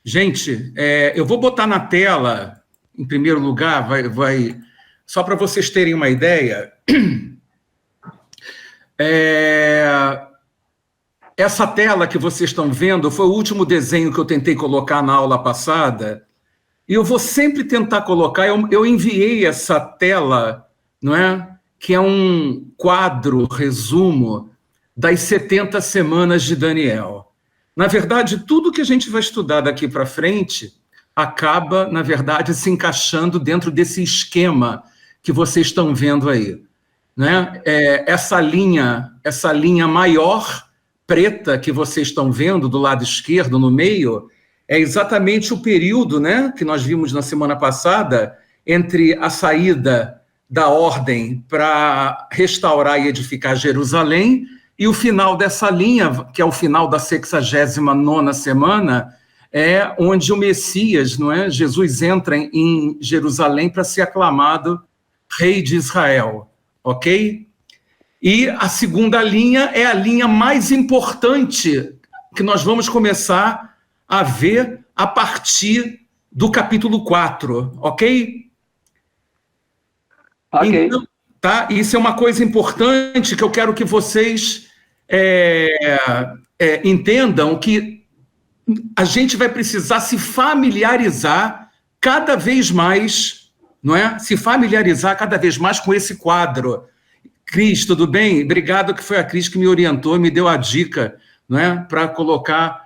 Gente, eu vou botar na tela, em primeiro lugar, só para vocês terem uma ideia. Essa tela que vocês estão vendo foi o último desenho que eu tentei colocar na aula passada, e eu vou sempre tentar colocar, eu enviei essa tela, não é? Que é um quadro, resumo, das 70 semanas de Daniel. Na verdade, tudo que a gente vai estudar daqui para frente acaba, na verdade, se encaixando dentro desse esquema que vocês estão vendo aí, né? Essa linha maior, preta, que vocês estão vendo do lado esquerdo, no meio, é exatamente o período, né, que nós vimos na semana passada, entre a saída da ordem para restaurar e edificar Jerusalém e o final dessa linha, que é o final da 69ª semana, é onde o Messias, não é? Jesus entra em Jerusalém para ser aclamado rei de Israel, ok? E a segunda linha é a linha mais importante que nós vamos começar a ver a partir do capítulo 4, ok? Ok. Então, tá? Isso é uma coisa importante que eu quero que vocês entendam, que a gente vai precisar se familiarizar cada vez mais, não é? Se familiarizar cada vez mais com esse quadro. Cris, tudo bem? Obrigado, que foi a Cris que me orientou, me deu a dica, não é? Para colocar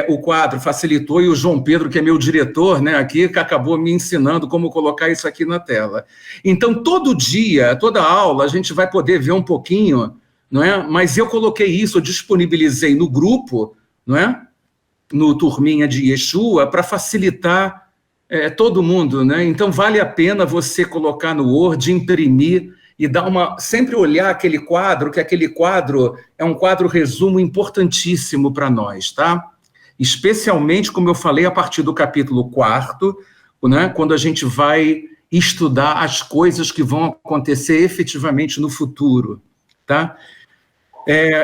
o quadro, facilitou, e o João Pedro, que é meu diretor, né, aqui, que acabou me ensinando como colocar isso aqui na tela. Então, todo dia, toda aula, a gente vai poder ver um pouquinho, não é? Mas eu coloquei isso, eu disponibilizei no grupo, não é? No Turminha de Yeshua, para facilitar todo mundo, né? Então, vale a pena você colocar no Word, imprimir, e sempre olhar aquele quadro, que aquele quadro é um quadro resumo importantíssimo para nós, tá? Especialmente, como eu falei, a partir do capítulo 4, né, quando a gente vai estudar as coisas que vão acontecer efetivamente no futuro, tá?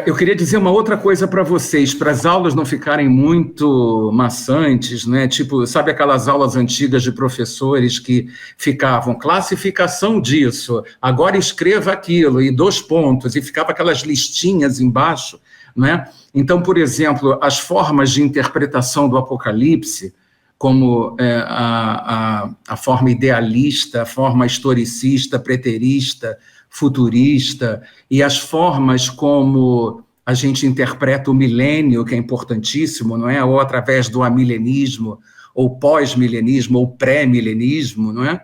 Eu queria dizer uma outra coisa para vocês, para as aulas não ficarem muito maçantes, né? Tipo, sabe aquelas aulas antigas de professores que ficavam, classificação disso, agora escreva aquilo, e 2 pontos, e ficava aquelas listinhas embaixo, né? Então, por exemplo, as formas de interpretação do Apocalipse, como a forma idealista, a forma historicista, preterista, futurista, e as formas como a gente interpreta o milênio, que é importantíssimo, não é? Ou através do amilenismo, ou pós-milenismo, ou pré-milenismo, não é?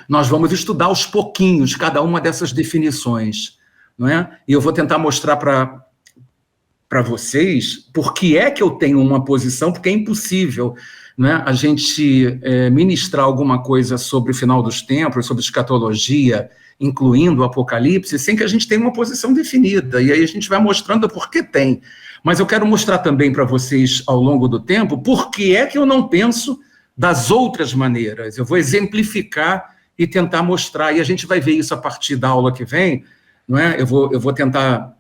Nós vamos estudar aos pouquinhos cada uma dessas definições, não é? E eu vou tentar mostrar para vocês por que é que eu tenho uma posição, porque é impossível, né, a gente ministrar alguma coisa sobre o final dos tempos, sobre escatologia, incluindo o Apocalipse, sem que a gente tenha uma posição definida, e aí a gente vai mostrando por que tem. Mas eu quero mostrar também para vocês, ao longo do tempo, por que é que eu não penso das outras maneiras. Eu vou exemplificar e tentar mostrar, e a gente vai ver isso a partir da aula que vem, não é? Eu vou tentar...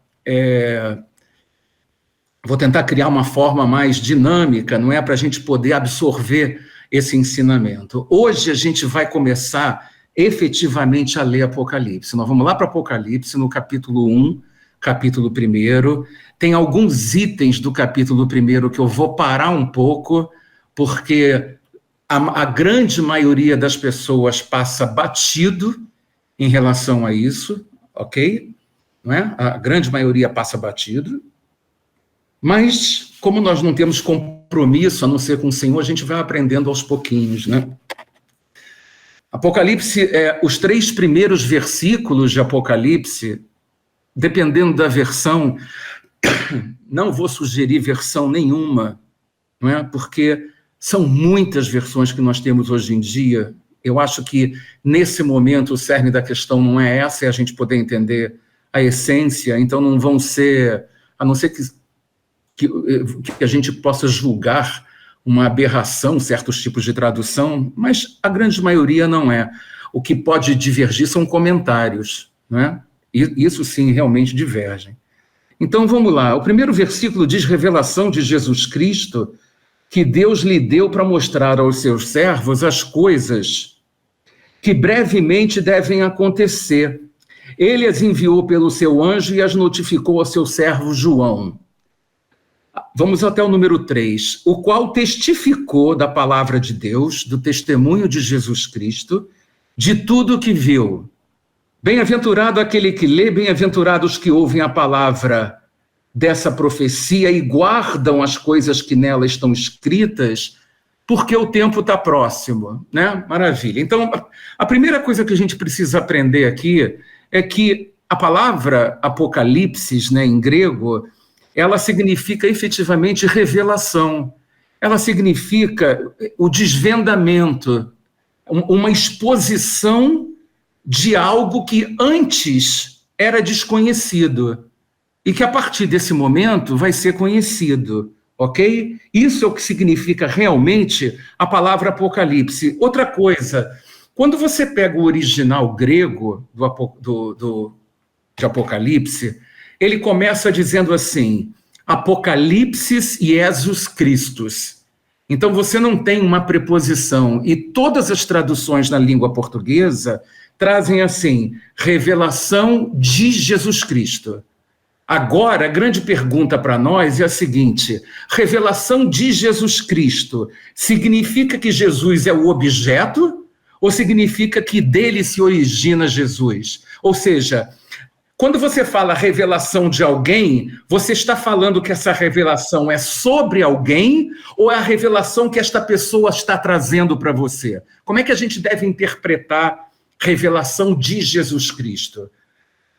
Vou tentar criar uma forma mais dinâmica, não é, para a gente poder absorver esse ensinamento. Hoje a gente vai começar efetivamente a ler Apocalipse. Nós vamos lá para Apocalipse, no capítulo 1, capítulo 1. Tem alguns itens do capítulo 1 que eu vou parar um pouco, porque a grande maioria das pessoas passa batido em relação a isso, ok? Não é? A grande maioria passa batido. Mas, como nós não temos compromisso, a não ser com o Senhor, a gente vai aprendendo aos pouquinhos, né? Apocalipse, os 3 primeiros versículos de Apocalipse, dependendo da versão, não vou sugerir versão nenhuma, não é? Porque são muitas versões que nós temos hoje em dia. Eu acho que, nesse momento, o cerne da questão não é essa, é a gente poder entender a essência, então não vão ser, a não ser que a gente possa julgar uma aberração, certos tipos de tradução, mas a grande maioria não é. O que pode divergir são comentários, né? E isso sim realmente divergem. Então vamos lá, o primeiro versículo diz revelação de Jesus Cristo que Deus lhe deu para mostrar aos seus servos as coisas que brevemente devem acontecer. Ele as enviou pelo seu anjo e as notificou ao seu servo João. Vamos até o número 3, o qual testificou da palavra de Deus, do testemunho de Jesus Cristo, de tudo o que viu. Bem-aventurado aquele que lê, bem-aventurados os que ouvem a palavra dessa profecia e guardam as coisas que nela estão escritas, porque o tempo está próximo, né? Maravilha. Então, a primeira coisa que a gente precisa aprender aqui é que a palavra Apocalipse, né, em grego, ela significa efetivamente revelação. Ela significa o desvendamento, uma exposição de algo que antes era desconhecido e que a partir desse momento vai ser conhecido, ok? Isso é o que significa realmente a palavra Apocalipse. Outra coisa, quando você pega o original grego de Apocalipse, ele começa dizendo assim, Apocalipsis Jesus Christus. Então você não tem uma preposição, e todas as traduções na língua portuguesa trazem assim, revelação de Jesus Cristo. Agora, a grande pergunta para nós é a seguinte, revelação de Jesus Cristo significa que Jesus é o objeto ou significa que dele se origina Jesus? Ou seja, quando você fala revelação de alguém, você está falando que essa revelação é sobre alguém ou é a revelação que esta pessoa está trazendo para você? Como é que a gente deve interpretar revelação de Jesus Cristo?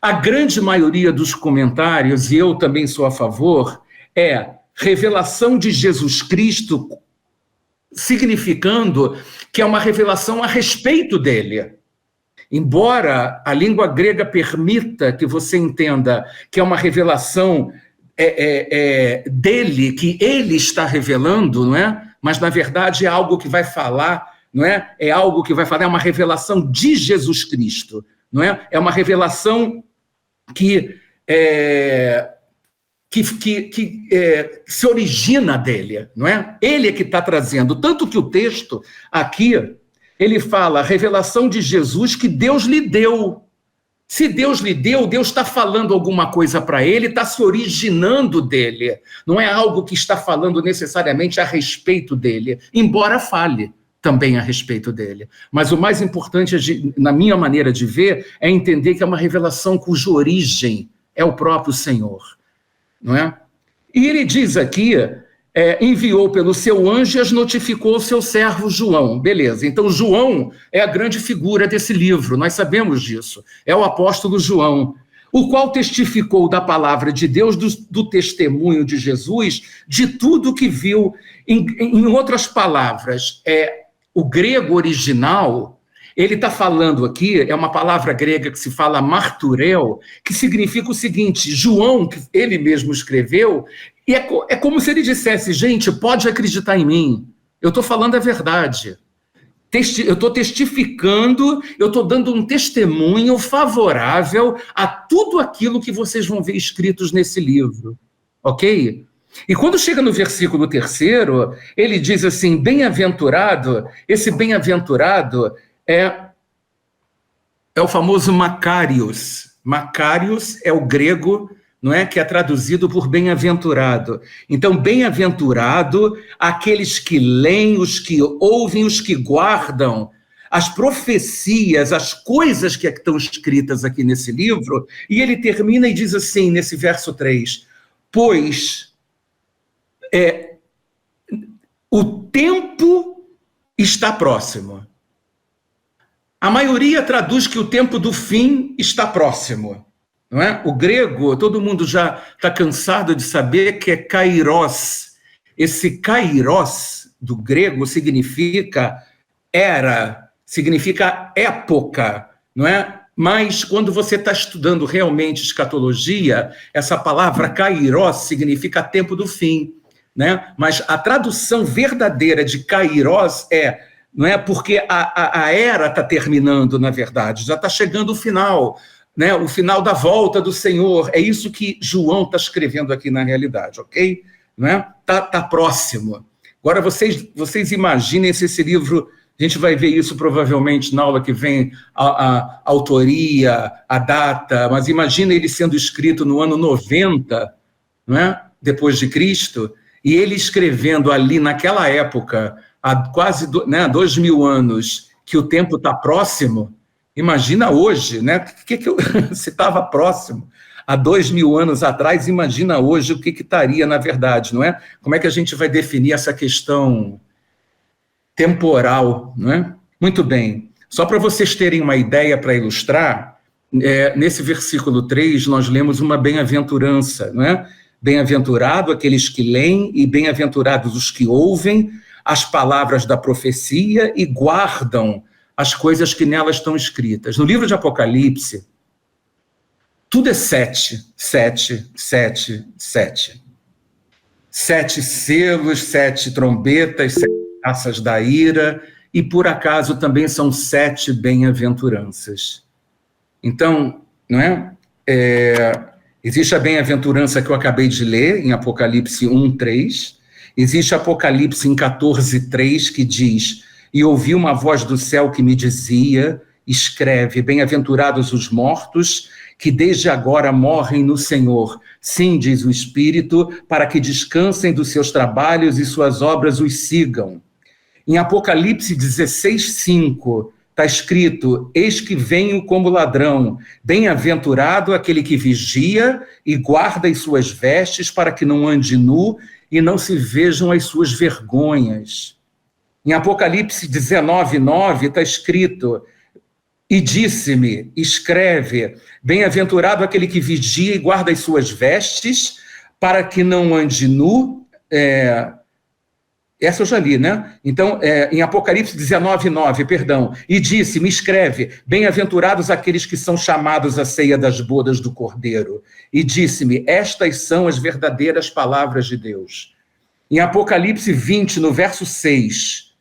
A grande maioria dos comentários, e eu também sou a favor, é revelação de Jesus Cristo, significando que é uma revelação a respeito dele. Embora a língua grega permita que você entenda que é uma revelação dele, que ele está revelando, não é? Mas, na verdade, é algo que vai falar, não é? É algo que vai falar, é uma revelação de Jesus Cristo, não é? É uma revelação que se origina dele, não é? Ele é que está trazendo, tanto que o texto aqui, ele fala, revelação de Jesus que Deus lhe deu. Se Deus lhe deu, Deus está falando alguma coisa para ele, está se originando dele, não é algo que está falando necessariamente a respeito dele, embora fale também a respeito dele. Mas o mais importante, na minha maneira de ver, é entender que é uma revelação cuja origem é o próprio Senhor, não é? E ele diz aqui, enviou pelo seu anjo e as notificou ao seu servo João. Beleza, então João é a grande figura desse livro, nós sabemos disso. É o apóstolo João, o qual testificou da palavra de Deus, do testemunho de Jesus, de tudo que viu. Em outras palavras, o grego original, ele está falando aqui, é uma palavra grega que se fala martureu, que significa o seguinte, João, que ele mesmo escreveu, e é como se ele dissesse, gente, pode acreditar em mim, eu estou falando a verdade, eu estou testificando, eu estou dando um testemunho favorável a tudo aquilo que vocês vão ver escritos nesse livro, ok? E quando chega no versículo 3º, ele diz assim, bem-aventurado, esse bem-aventurado é o famoso Macarius. Macarius é o grego, não é, que é traduzido por bem-aventurado. Então, bem-aventurado aqueles que leem, os que ouvem, os que guardam as profecias, as coisas que estão escritas aqui nesse livro, e ele termina e diz assim, nesse verso 3, pois o tempo está próximo. A maioria traduz que o tempo do fim está próximo, não é? O grego, todo mundo já está cansado de saber que é kairos. Esse kairos do grego significa era, significa época, não é? Mas quando você está estudando realmente escatologia, essa palavra kairos significa tempo do fim, né? Mas a tradução verdadeira de kairos não é porque a era está terminando, na verdade, já está chegando o final, né? O final da volta do Senhor, é isso que João está escrevendo aqui na realidade, ok? Não é? Tá próximo. Agora, vocês imaginem se esse livro, a gente vai ver isso provavelmente na aula que vem, a autoria, a data, mas imagina ele sendo escrito no ano 90, não é? Depois de Cristo, e ele escrevendo ali naquela época, há quase 2.000 anos, que o tempo está próximo. Imagina hoje, né? Se estava próximo há 2.000 anos atrás, imagina hoje o que estaria na verdade, não é? Como é que a gente vai definir essa questão temporal, não é? Muito bem. Só para vocês terem uma ideia para ilustrar, nesse versículo 3 nós lemos uma bem-aventurança, não é? Bem-aventurado aqueles que leem e bem-aventurados os que ouvem as palavras da profecia e guardam as coisas que nelas estão escritas. No livro de Apocalipse, tudo é 7, 7, 7, 7. 7 selos, 7 trombetas, 7 taças da ira, e por acaso também são 7 bem-aventuranças. Então, não é? Existe a bem-aventurança que eu acabei de ler, em Apocalipse 1, 3. Existe Apocalipse em 14, 3, que diz: e ouvi uma voz do céu que me dizia, escreve, bem-aventurados os mortos, que desde agora morrem no Senhor. Sim, diz o Espírito, para que descansem dos seus trabalhos e suas obras os sigam. Em Apocalipse 16, 5, está escrito: eis que venho como ladrão, bem-aventurado aquele que vigia e guarda as suas vestes para que não ande nu e não se vejam as suas vergonhas. Em Apocalipse 19, 9, está escrito: e disse-me, escreve, bem-aventurado aquele que vigia e guarda as suas vestes, para que não ande nu. Essa eu já li, né? Então, em Apocalipse 19, 9, perdão, e disse-me, escreve, bem-aventurados aqueles que são chamados à ceia das bodas do Cordeiro. E disse-me, estas são as verdadeiras palavras de Deus. Em Apocalipse 20, no verso 6,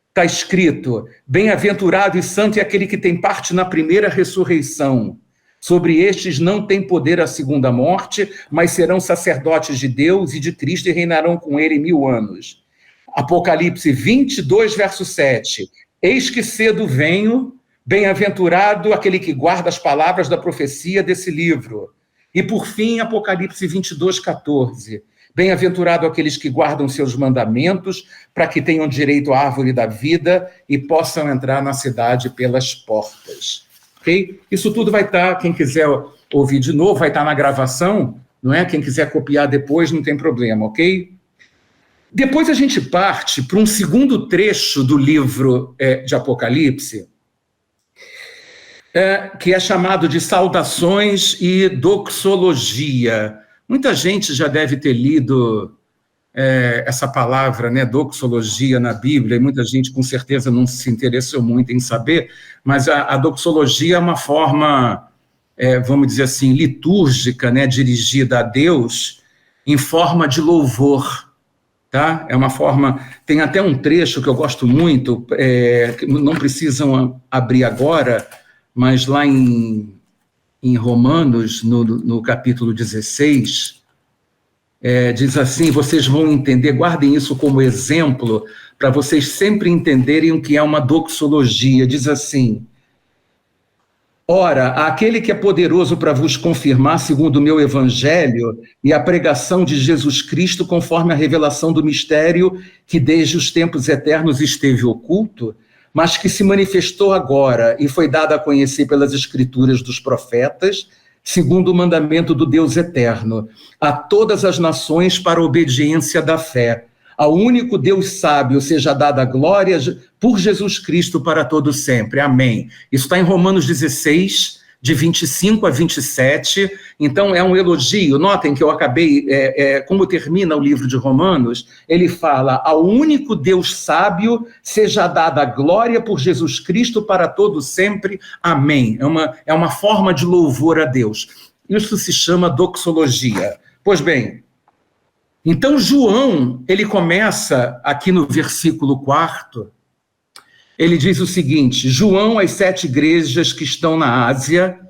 está escrito: bem-aventurado e santo é aquele que tem parte na primeira ressurreição. Sobre estes não tem poder a segunda morte, mas serão sacerdotes de Deus e de Cristo e reinarão com ele 1000 anos. Apocalipse 22, verso 7. Eis que cedo venho, bem-aventurado aquele que guarda as palavras da profecia desse livro. E por fim, Apocalipse 22, 14. Bem-aventurado aqueles que guardam seus mandamentos, para que tenham direito à árvore da vida e possam entrar na cidade pelas portas. Ok? Isso tudo vai estar, quem quiser ouvir de novo, vai estar na gravação, não é? Quem quiser copiar depois, não tem problema, ok? Depois a gente parte para um segundo trecho do livro de Apocalipse, que é chamado de Saudações e Doxologia. Muita gente já deve ter lido essa palavra, né, doxologia na Bíblia, e muita gente com certeza não se interessou muito em saber, mas a doxologia é uma forma, vamos dizer assim, litúrgica, né, dirigida a Deus em forma de louvor. Tá? É uma forma, tem até um trecho que eu gosto muito, que não precisam abrir agora, mas lá em Romanos, no capítulo 16, diz assim, vocês vão entender, guardem isso como exemplo, para vocês sempre entenderem o que é uma doxologia. Diz assim: ora, aquele que é poderoso para vos confirmar, segundo o meu evangelho, e a pregação de Jesus Cristo, conforme a revelação do mistério que desde os tempos eternos esteve oculto, mas que se manifestou agora e foi dado a conhecer pelas escrituras dos profetas, segundo o mandamento do Deus eterno, a todas as nações para a obediência da fé. Ao único Deus sábio seja dada a glória por Jesus Cristo para todo sempre. Amém. Isso está em Romanos 16, de 25 a 27. Então, é um elogio. Notem que eu acabei, como termina o livro de Romanos, ele fala: ao único Deus sábio seja dada a glória por Jesus Cristo para todo sempre. Amém. É uma forma de louvor a Deus. Isso se chama doxologia. Pois bem, então João, ele começa aqui no versículo 4, ele diz o seguinte: João às 7 igrejas que estão na Ásia,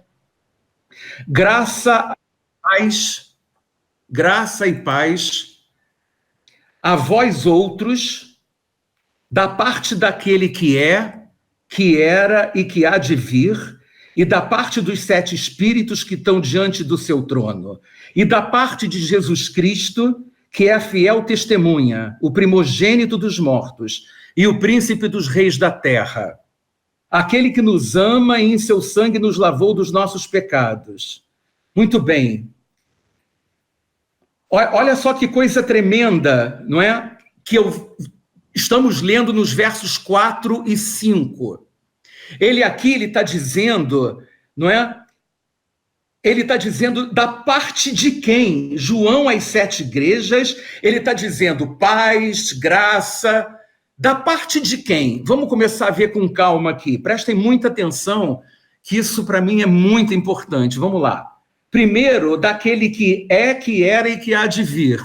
graça e paz a vós outros, da parte daquele que é, que era e que há de vir, e da parte dos 7 espíritos que estão diante do seu trono, e da parte de Jesus Cristo, que é a fiel testemunha, o primogênito dos mortos, e o príncipe dos reis da terra, aquele que nos ama e em seu sangue nos lavou dos nossos pecados. Muito bem. Olha só que coisa tremenda, não é? Que estamos lendo nos versos 4 e 5. Ele está dizendo, não é? Ele está dizendo da parte de quem? João às 7 igrejas, ele está dizendo paz, graça, da parte de quem? Vamos começar a ver com calma aqui. Prestem muita atenção, que isso para mim é muito importante. Vamos lá. Primeiro, daquele que é, que era e que há de vir.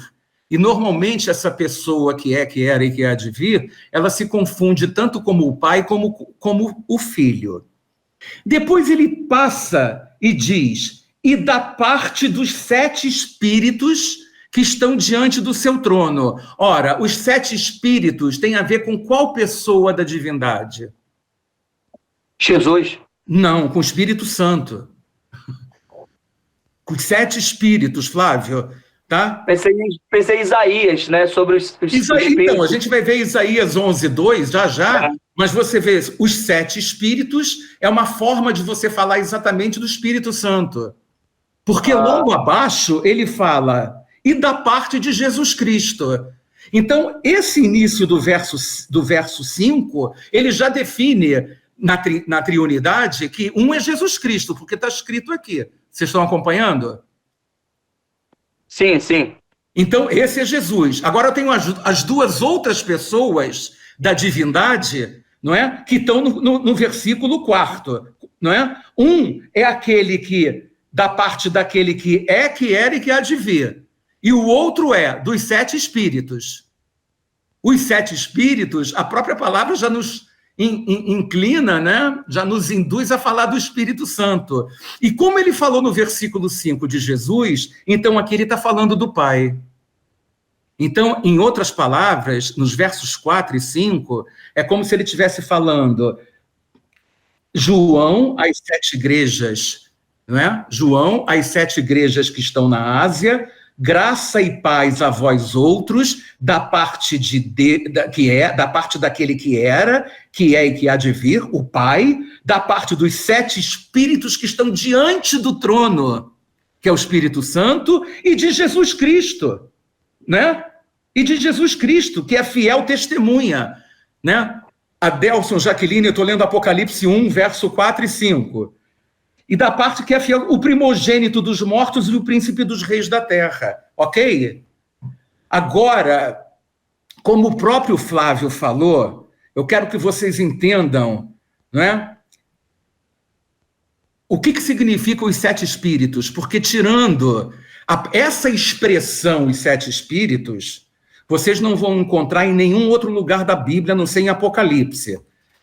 E normalmente essa pessoa que é, que era e que há de vir, ela se confunde tanto como o pai como o filho. Depois ele passa e diz, e da parte dos 7 espíritos que estão diante do seu trono. Ora, os 7 espíritos têm a ver com qual pessoa da divindade? Jesus. Não, com o Espírito Santo. Com os 7 espíritos, Flávio. Tá? Pensei em Isaías, né, sobre os espíritos. Então, a gente vai ver Isaías 11:2 já, mas você vê, os 7 espíritos é uma forma de você falar exatamente do Espírito Santo. Porque logo abaixo ele fala, e da parte de Jesus Cristo. Então, esse início do verso 5, ele já define na triunidade que um é Jesus Cristo, porque está escrito aqui. Vocês estão acompanhando? Sim, sim. Então, esse é Jesus. Agora eu tenho as 2 outras pessoas da divindade, não é? Que estão no versículo 4, não é? Um é aquele que, da parte daquele que é, que era e que há de vir. E o outro é dos 7 espíritos. Os 7 espíritos, a própria palavra já nos inclina, né? Já nos induz a falar do Espírito Santo. E como ele falou no versículo 5 de Jesus, então aqui ele está falando do Pai. Então, em outras palavras, nos versos 4 e 5, é como se ele estivesse falando João às 7 igrejas, não é? João às 7 igrejas que estão na Ásia, graça e paz a vós outros, da parte da parte daquele que era, que é e que há de vir, o Pai, da parte dos 7 espíritos que estão diante do trono, que é o Espírito Santo, e de Jesus Cristo, né? E de Jesus Cristo, que é fiel testemunha, né? Adelson, Jaqueline, eu estou lendo Apocalipse 1, verso 4 e 5. E da parte que é fiel, o primogênito dos mortos e o príncipe dos reis da terra. Ok? Agora, como o próprio Flávio falou, eu quero que vocês entendam, não é? O que significam os 7 espíritos? Porque tirando essa expressão, os 7 espíritos, vocês não vão encontrar em nenhum outro lugar da Bíblia, a não ser em Apocalipse.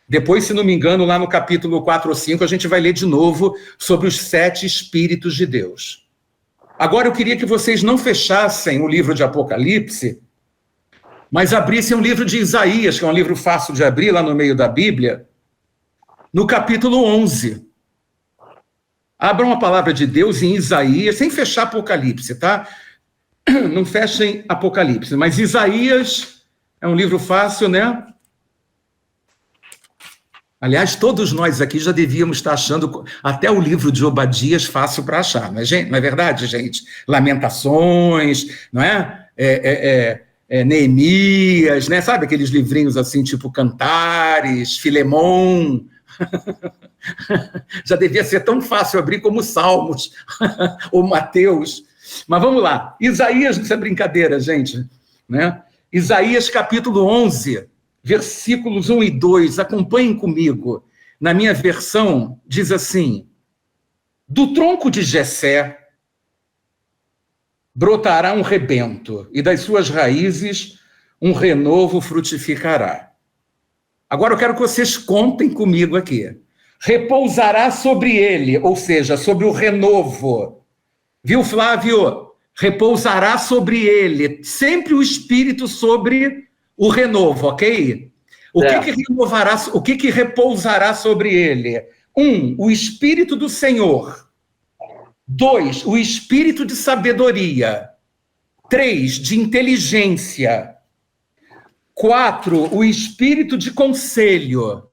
Depois, se não me engano, lá no capítulo 4 ou 5, a gente vai ler de novo sobre os 7 Espíritos de Deus. Agora, eu queria que vocês não fechassem o livro de Apocalipse, mas abrissem o livro de Isaías, que é um livro fácil de abrir, lá no meio da Bíblia, no capítulo 11. Abram a palavra de Deus em Isaías, sem fechar Apocalipse, tá? Não fechem Apocalipse, mas Isaías é um livro fácil, né? Aliás, todos nós aqui já devíamos estar achando até o livro de Obadias fácil para achar, não é verdade, gente? Lamentações, não é? Neemias, né? Sabe aqueles livrinhos assim, tipo Cantares, Filemon? Já devia ser tão fácil abrir como Salmos ou Mateus. Mas vamos lá. Isaías, não é brincadeira, gente, né? Isaías capítulo 11, versículos 1 e 2, acompanhem comigo. Na minha versão, diz assim: do tronco de Jessé brotará um rebento, e das suas raízes um renovo frutificará. Agora eu quero que vocês contem comigo aqui. Repousará sobre ele, ou seja, sobre o renovo. Viu, Flávio? repousará sobre ele, sempre o Espírito sobre o renovo, ok? O que repousará sobre ele? 1, o Espírito do Senhor. 2, o Espírito de sabedoria. 3, de inteligência. 4, o Espírito de conselho.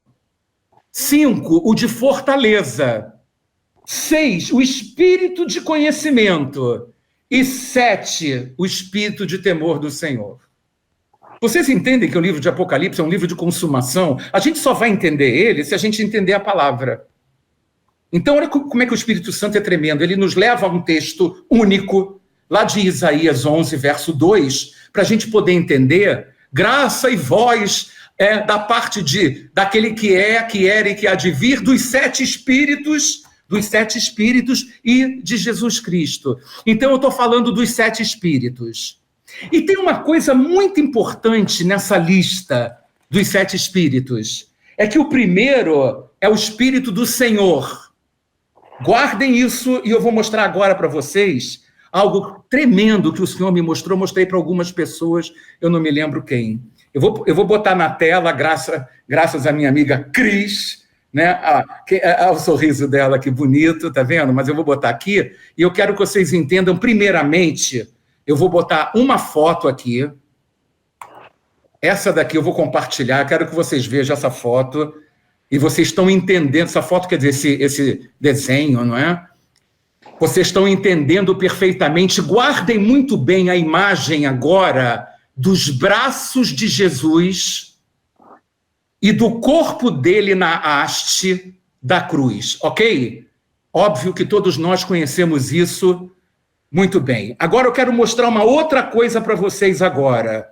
5, o de fortaleza. 6, o Espírito de conhecimento. E 7, o Espírito de temor do Senhor. Vocês entendem que o livro de Apocalipse é um livro de consumação? A gente só vai entender ele se a gente entender a palavra. Então, olha como é que o Espírito Santo é tremendo. Ele nos leva a um texto único, lá de Isaías 11, verso 2, para a gente poder entender graça e voz da parte daquele que era e que há de vir, dos sete espíritos e de Jesus Cristo. Então, eu estou falando dos sete espíritos. E tem uma coisa muito importante nessa lista dos sete espíritos. É que o primeiro é o Espírito do Senhor. Guardem isso e eu vou mostrar agora para vocês algo tremendo que o Senhor me mostrou. Mostrei para algumas pessoas, eu não me lembro quem. Eu vou botar na tela, graças à minha amiga Cris, né? O sorriso dela, que bonito, tá vendo? Mas eu vou botar aqui e eu quero que vocês entendam, primeiramente, eu vou botar uma foto aqui. Essa daqui eu vou compartilhar, quero que vocês vejam essa foto. E vocês estão entendendo, essa foto quer dizer esse desenho, não é? Vocês estão entendendo perfeitamente. Guardem muito bem a imagem agora dos braços de Jesus e do corpo dele na haste da cruz, ok? Óbvio que todos nós conhecemos isso muito bem. Agora eu quero mostrar uma outra coisa para vocês agora.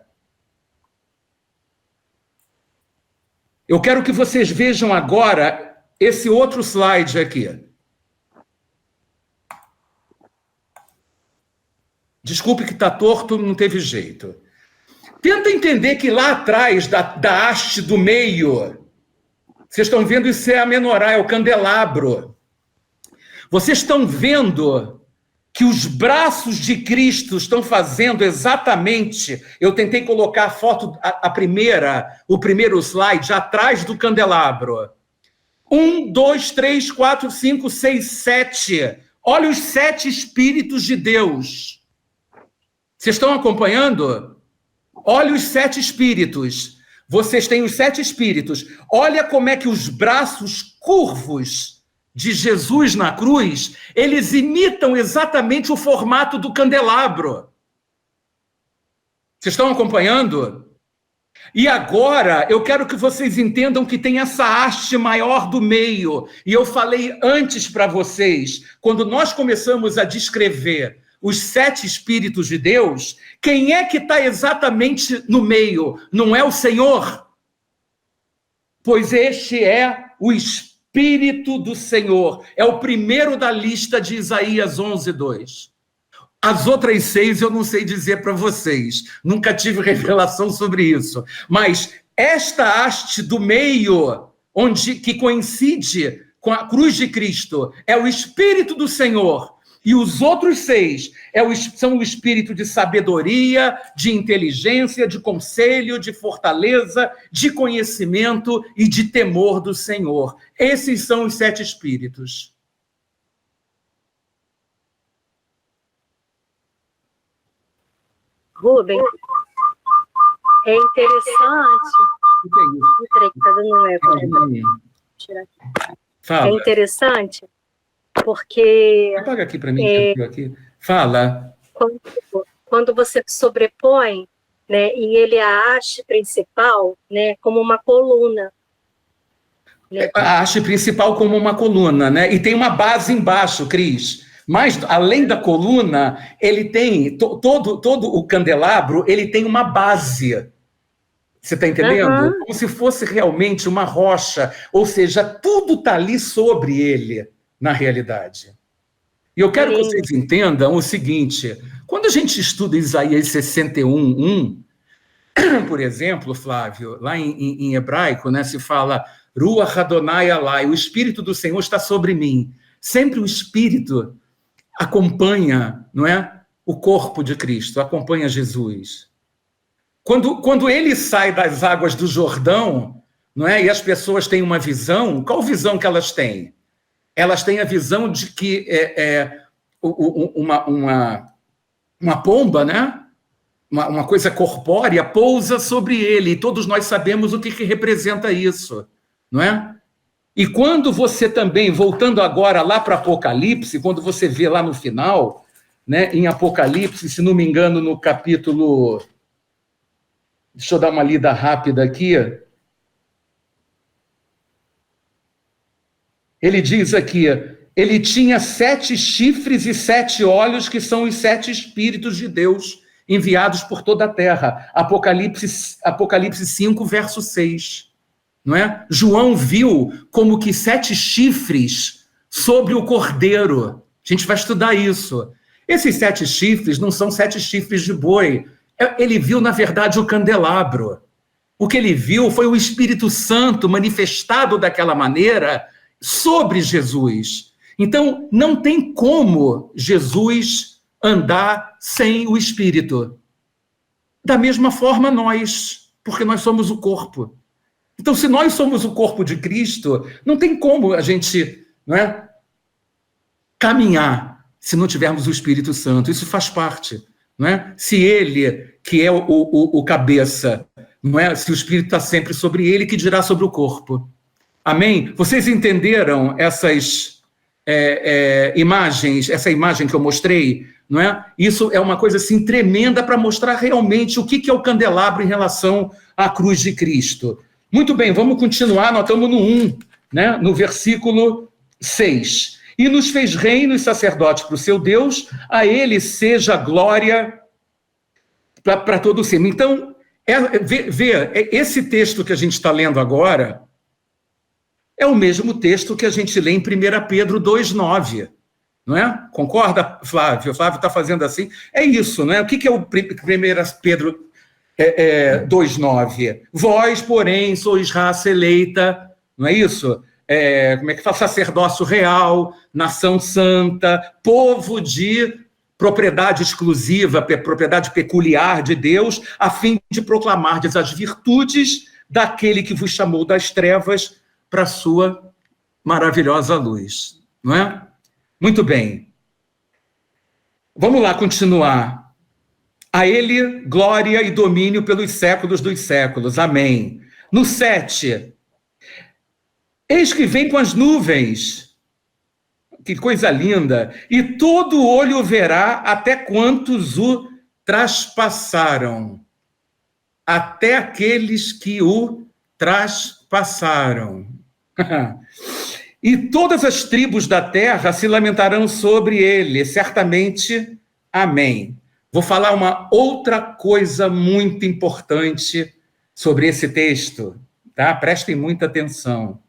Eu quero que vocês vejam agora esse outro slide aqui. Desculpe que está torto, não teve jeito. Tenta entender que lá atrás da haste do meio, vocês estão vendo isso é a menorá, é o candelabro. Vocês estão vendo que os braços de Cristo estão fazendo exatamente, eu tentei colocar a foto, o primeiro slide, atrás do candelabro. 1, 2, 3, 4, 5, 6, 7. Olha os 7 Espíritos de Deus. Vocês estão acompanhando? Olha os 7 Espíritos. Vocês têm os 7 Espíritos. Olha como é que os braços curvos de Jesus na cruz, eles imitam exatamente o formato do candelabro. Vocês estão acompanhando? E agora, eu quero que vocês entendam que tem essa haste maior do meio. E eu falei antes para vocês, quando nós começamos a descrever os 7 Espíritos de Deus, quem é que está exatamente no meio? Não é o Senhor? Pois este é o Espírito do Senhor. É o primeiro da lista de Isaías 11, 2. As outras 6 eu não sei dizer para vocês. Nunca tive revelação sobre isso. Mas esta haste do meio, que coincide com a cruz de Cristo, é o Espírito do Senhor. E os outros 6 são o espírito de sabedoria, de inteligência, de conselho, de fortaleza, de conhecimento e de temor do Senhor. Esses são os 7 espíritos. Rubem, é interessante. O que é isso? Peraí, que tá dando um eco. Tirar aqui. Fala. É interessante porque... Apaga aqui para mim, aqui. Fala. Quando você sobrepõe, né, e ele é a haste principal, né, como uma coluna. Né? A haste principal como uma coluna, né? E tem uma base embaixo, Cris. Mas, além da coluna, ele tem, todo o candelabro, ele tem uma base. Você está entendendo? Uhum. Como se fosse realmente uma rocha. Ou seja, tudo está ali sobre ele, na realidade. E eu quero que vocês entendam o seguinte. Quando a gente estuda Isaías 61:1, por exemplo, Flávio, lá em hebraico, né, se fala Ruach Adonai Alai, o Espírito do Senhor está sobre mim. Sempre o Espírito acompanha, não é? o corpo de Cristo, acompanha Jesus. Quando ele sai das águas do Jordão, não é? E as pessoas têm uma visão, qual visão que elas têm? Elas têm a visão de que uma pomba, né? Uma coisa corpórea pousa sobre ele, e todos nós sabemos o que representa isso, não é? E quando você também, voltando agora lá para Apocalipse, quando você vê lá no final, né, em Apocalipse, se não me engano, no capítulo... Deixa eu dar uma lida rápida aqui. Ele diz aqui, ele tinha 7 chifres e 7 olhos, que são os 7 Espíritos de Deus, enviados por toda a terra. Apocalipse 5, verso 6. Não é? João viu como que 7 chifres sobre o cordeiro. A gente vai estudar isso. Esses 7 chifres não são 7 chifres de boi. Ele viu, na verdade, o candelabro. O que ele viu foi o Espírito Santo manifestado daquela maneira sobre Jesus. Então, não tem como Jesus andar sem o Espírito. Da mesma forma nós, porque nós somos o corpo. Então, se nós somos o corpo de Cristo, não tem como a gente, não é, caminhar se não tivermos o Espírito Santo. Isso faz parte, não é? Se ele, que é o cabeça, não é? Se o Espírito está sempre sobre ele, que dirá sobre o corpo. Amém? Vocês entenderam essas imagens, essa imagem que eu mostrei? Não é? Isso é uma coisa assim tremenda para mostrar realmente o que é o candelabro em relação à cruz de Cristo. Muito bem, vamos continuar, nós estamos no 1, né? No versículo 6. E nos fez reino e sacerdote para o seu Deus, a ele seja glória para todo sempre. Então, esse texto que a gente está lendo agora é o mesmo texto que a gente lê em 1 Pedro 2,9, não é? Concorda, Flávio? O Flávio está fazendo assim. É isso, não é? O que é o 1 Pedro 2,9? Vós, porém, sois raça eleita, não é isso? Como é que fala? Sacerdócio real, nação santa, povo de propriedade exclusiva, propriedade peculiar de Deus, a fim de proclamardes as virtudes daquele que vos chamou das trevas para a sua maravilhosa luz, não é? Muito bem. Vamos lá continuar. A ele glória e domínio pelos séculos dos séculos. Amém. No 7, eis que vem com as nuvens. Que coisa linda! E todo olho verá até quantos o traspassaram. Até aqueles que o traspassaram. E todas as tribos da terra se lamentarão sobre ele, certamente. Amém. Vou falar uma outra coisa muito importante sobre esse texto, tá? Prestem muita atenção,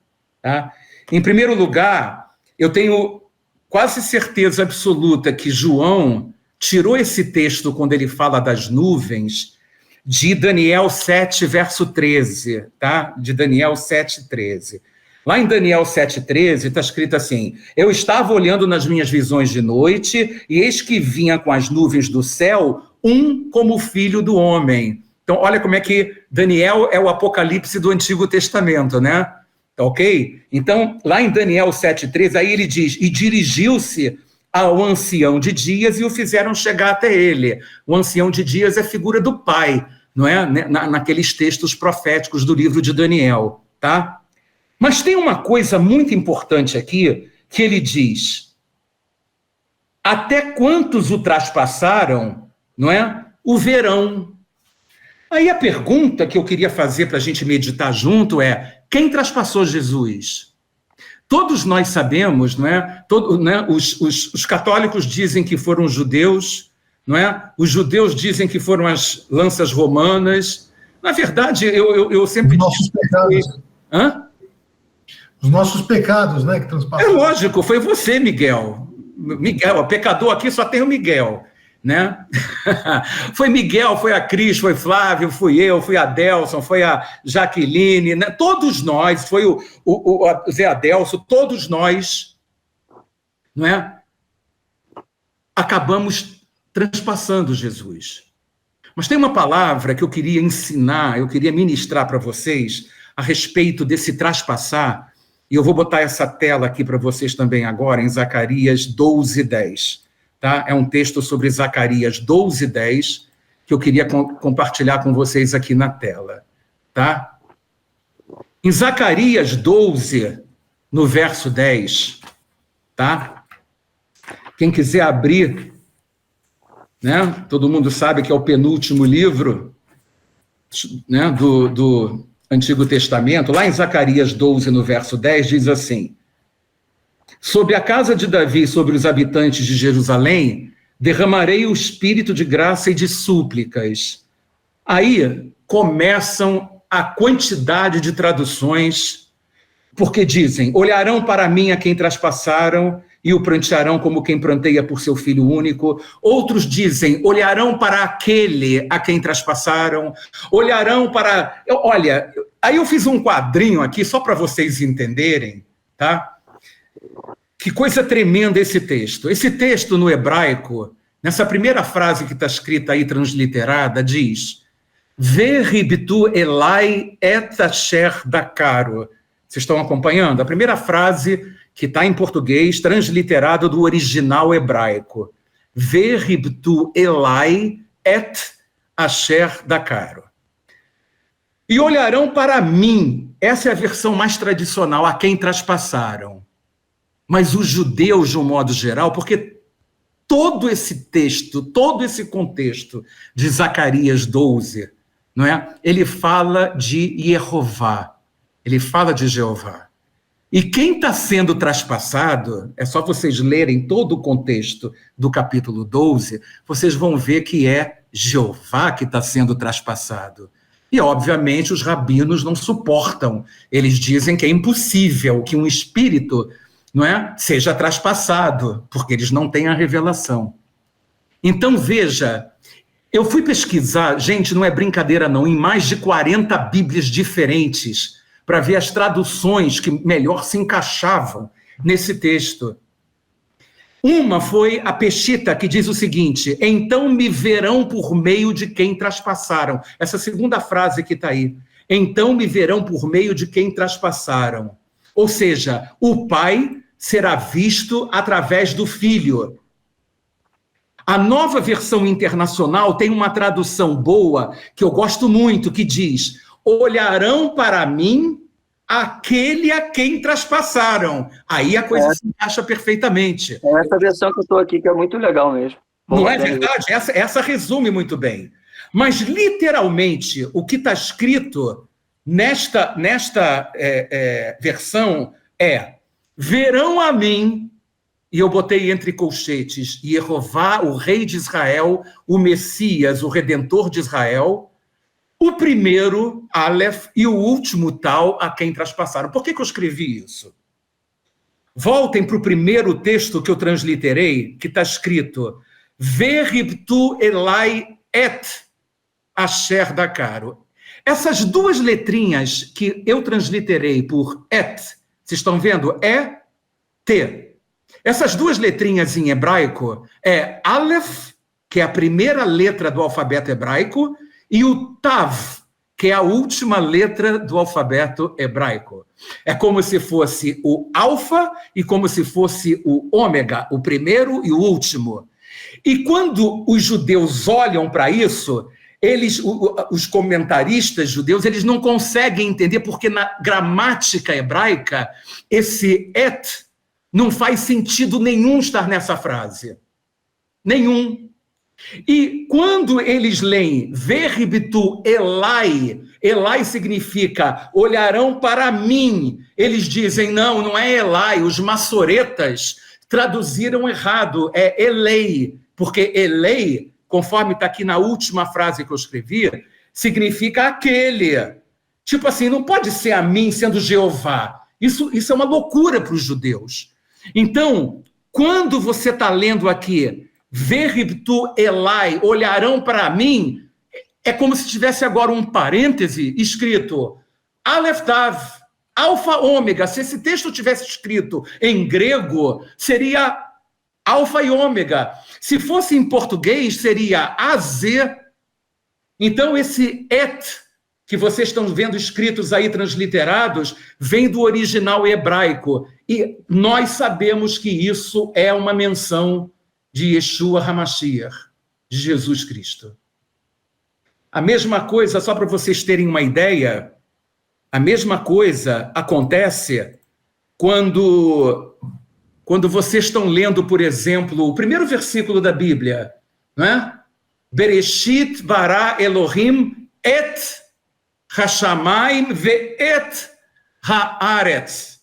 tá? Em primeiro lugar, eu tenho quase certeza absoluta que João tirou esse texto, quando ele fala das nuvens, de Daniel 7, verso 13, tá? De Daniel 7, 13. Lá em Daniel 7,13 está escrito assim: eu estava olhando nas minhas visões de noite, e eis que vinha com as nuvens do céu, um como o filho do homem. Então, olha como é que Daniel é o Apocalipse do Antigo Testamento, né? Ok? Então, lá em Daniel 7,13, aí ele diz: e dirigiu-se ao ancião de dias e o fizeram chegar até ele. O ancião de dias é figura do pai, não é? Naqueles textos proféticos do livro de Daniel, tá? Mas tem uma coisa muito importante aqui, que ele diz: até quantos o traspassaram, não é? O verão. Aí a pergunta que eu queria fazer para a gente meditar junto é: quem traspassou Jesus? Todos nós sabemos, não é? Os católicos dizem que foram os judeus, não é? Os judeus dizem que foram as lanças romanas. Na verdade, eu sempre nossos pecados. Hã? Os nossos pecados, né, que transpassaram. É lógico, foi você, Miguel. Miguel, o pecador aqui só tem o Miguel, né? Foi Miguel, foi a Cris, foi Flávio, fui eu, fui a Adelson, foi a Jaqueline, né? Todos nós, foi o Zé Adelson, todos nós, não é? Acabamos transpassando Jesus. Mas tem uma palavra que eu queria ensinar, eu queria ministrar para vocês a respeito desse traspassar, e eu vou botar essa tela aqui para vocês também agora, em Zacarias 12:10. Tá? É um texto sobre Zacarias 12:10, que eu queria compartilhar com vocês aqui na tela. Tá? Em Zacarias 12, no verso 10, tá? Quem quiser abrir, né? Todo mundo sabe que é o penúltimo livro, né, do Antigo Testamento. Lá em Zacarias 12, no verso 10, diz assim: sobre a casa de Davi, sobre os habitantes de Jerusalém, derramarei o espírito de graça e de súplicas. Aí começam a quantidade de traduções, porque dizem: olharão para mim a quem traspassaram e o prantearão como quem pranteia por seu filho único. Outros dizem: olharão para aquele a quem traspassaram, olharão para... Olha, aí eu fiz um quadrinho aqui só para vocês entenderem, tá? Que coisa tremenda esse texto. Esse texto no hebraico, nessa primeira frase que está escrita aí, transliterada, diz: Veribtu elai et asher dakaro. Vocês estão acompanhando? A primeira frase que está em português, transliterada do original hebraico. Veribtu elai et asher dakaro. E olharão para mim. Essa é a versão mais tradicional, a quem traspassaram. Mas os judeus, de um modo geral, porque todo esse texto, todo esse contexto de Zacarias 12, não é? Ele fala de Jeová, ele fala de Jeová. E quem está sendo traspassado, é só vocês lerem todo o contexto do capítulo 12, vocês vão ver que é Jeová que está sendo traspassado. E, obviamente, os rabinos não suportam. Eles dizem que é impossível que um espírito, não é, seja traspassado, porque eles não têm a revelação. Então, veja, eu fui pesquisar, gente, não é brincadeira não, em mais de 40 Bíblias diferentes, para ver as traduções que melhor se encaixavam nesse texto. Uma foi a Peshitta, que diz o seguinte: então me verão por meio de quem traspassaram. Essa segunda frase que está aí. Então me verão por meio de quem traspassaram. Ou seja, o Pai será visto através do Filho. A Nova Versão Internacional tem uma tradução boa, que eu gosto muito, que diz: olharão para mim aquele a quem traspassaram. Aí a coisa se encaixa perfeitamente. É essa versão que eu estou aqui, que é muito legal mesmo. Não é verdade? Essa resume muito bem. Mas, literalmente, o que está escrito nesta versão é: verão a mim, e eu botei entre colchetes, Jeová, o rei de Israel, o Messias, o redentor de Israel, o primeiro, Aleph, e o último tal a quem traspassaram. Por que eu escrevi isso? Voltem para o primeiro texto que eu transliterei, que está escrito: Veribtu elai et asher dakaro. Essas duas letrinhas que eu transliterei por et, vocês estão vendo? T. Essas duas letrinhas em hebraico é Aleph, que é a primeira letra do alfabeto hebraico, e o Tav, que é a última letra do alfabeto hebraico. É como se fosse o alfa e como se fosse o ômega, o primeiro e o último. E quando os judeus olham para isso, os comentaristas judeus, eles não conseguem entender, porque na gramática hebraica, esse et não faz sentido nenhum estar nessa frase. Nenhum. E quando eles leem Veribtu elai, elai significa olharão para mim, eles dizem não é elai, os maçoretas traduziram errado, é elei, porque elei, conforme está aqui na última frase que eu escrevi, significa aquele. Tipo assim, não pode ser a mim sendo Jeová. Isso é uma loucura para os judeus. Então, quando você está lendo aqui Veribtu elai, olharão para mim, é como se tivesse agora um parêntese escrito Aleph Tav, alfa ômega. Se esse texto tivesse escrito em grego, seria alfa e ômega. Se fosse em português, seria AZ. Então, esse et, que vocês estão vendo escritos aí, transliterados, vem do original hebraico. E nós sabemos que isso é uma menção de Yeshua HaMashiach, de Jesus Cristo. A mesma coisa, só para vocês terem uma ideia, a mesma coisa acontece quando vocês estão lendo, por exemplo, o primeiro versículo da Bíblia, não é? Bereshit bara Elohim et hashamayim ve'et haaretz.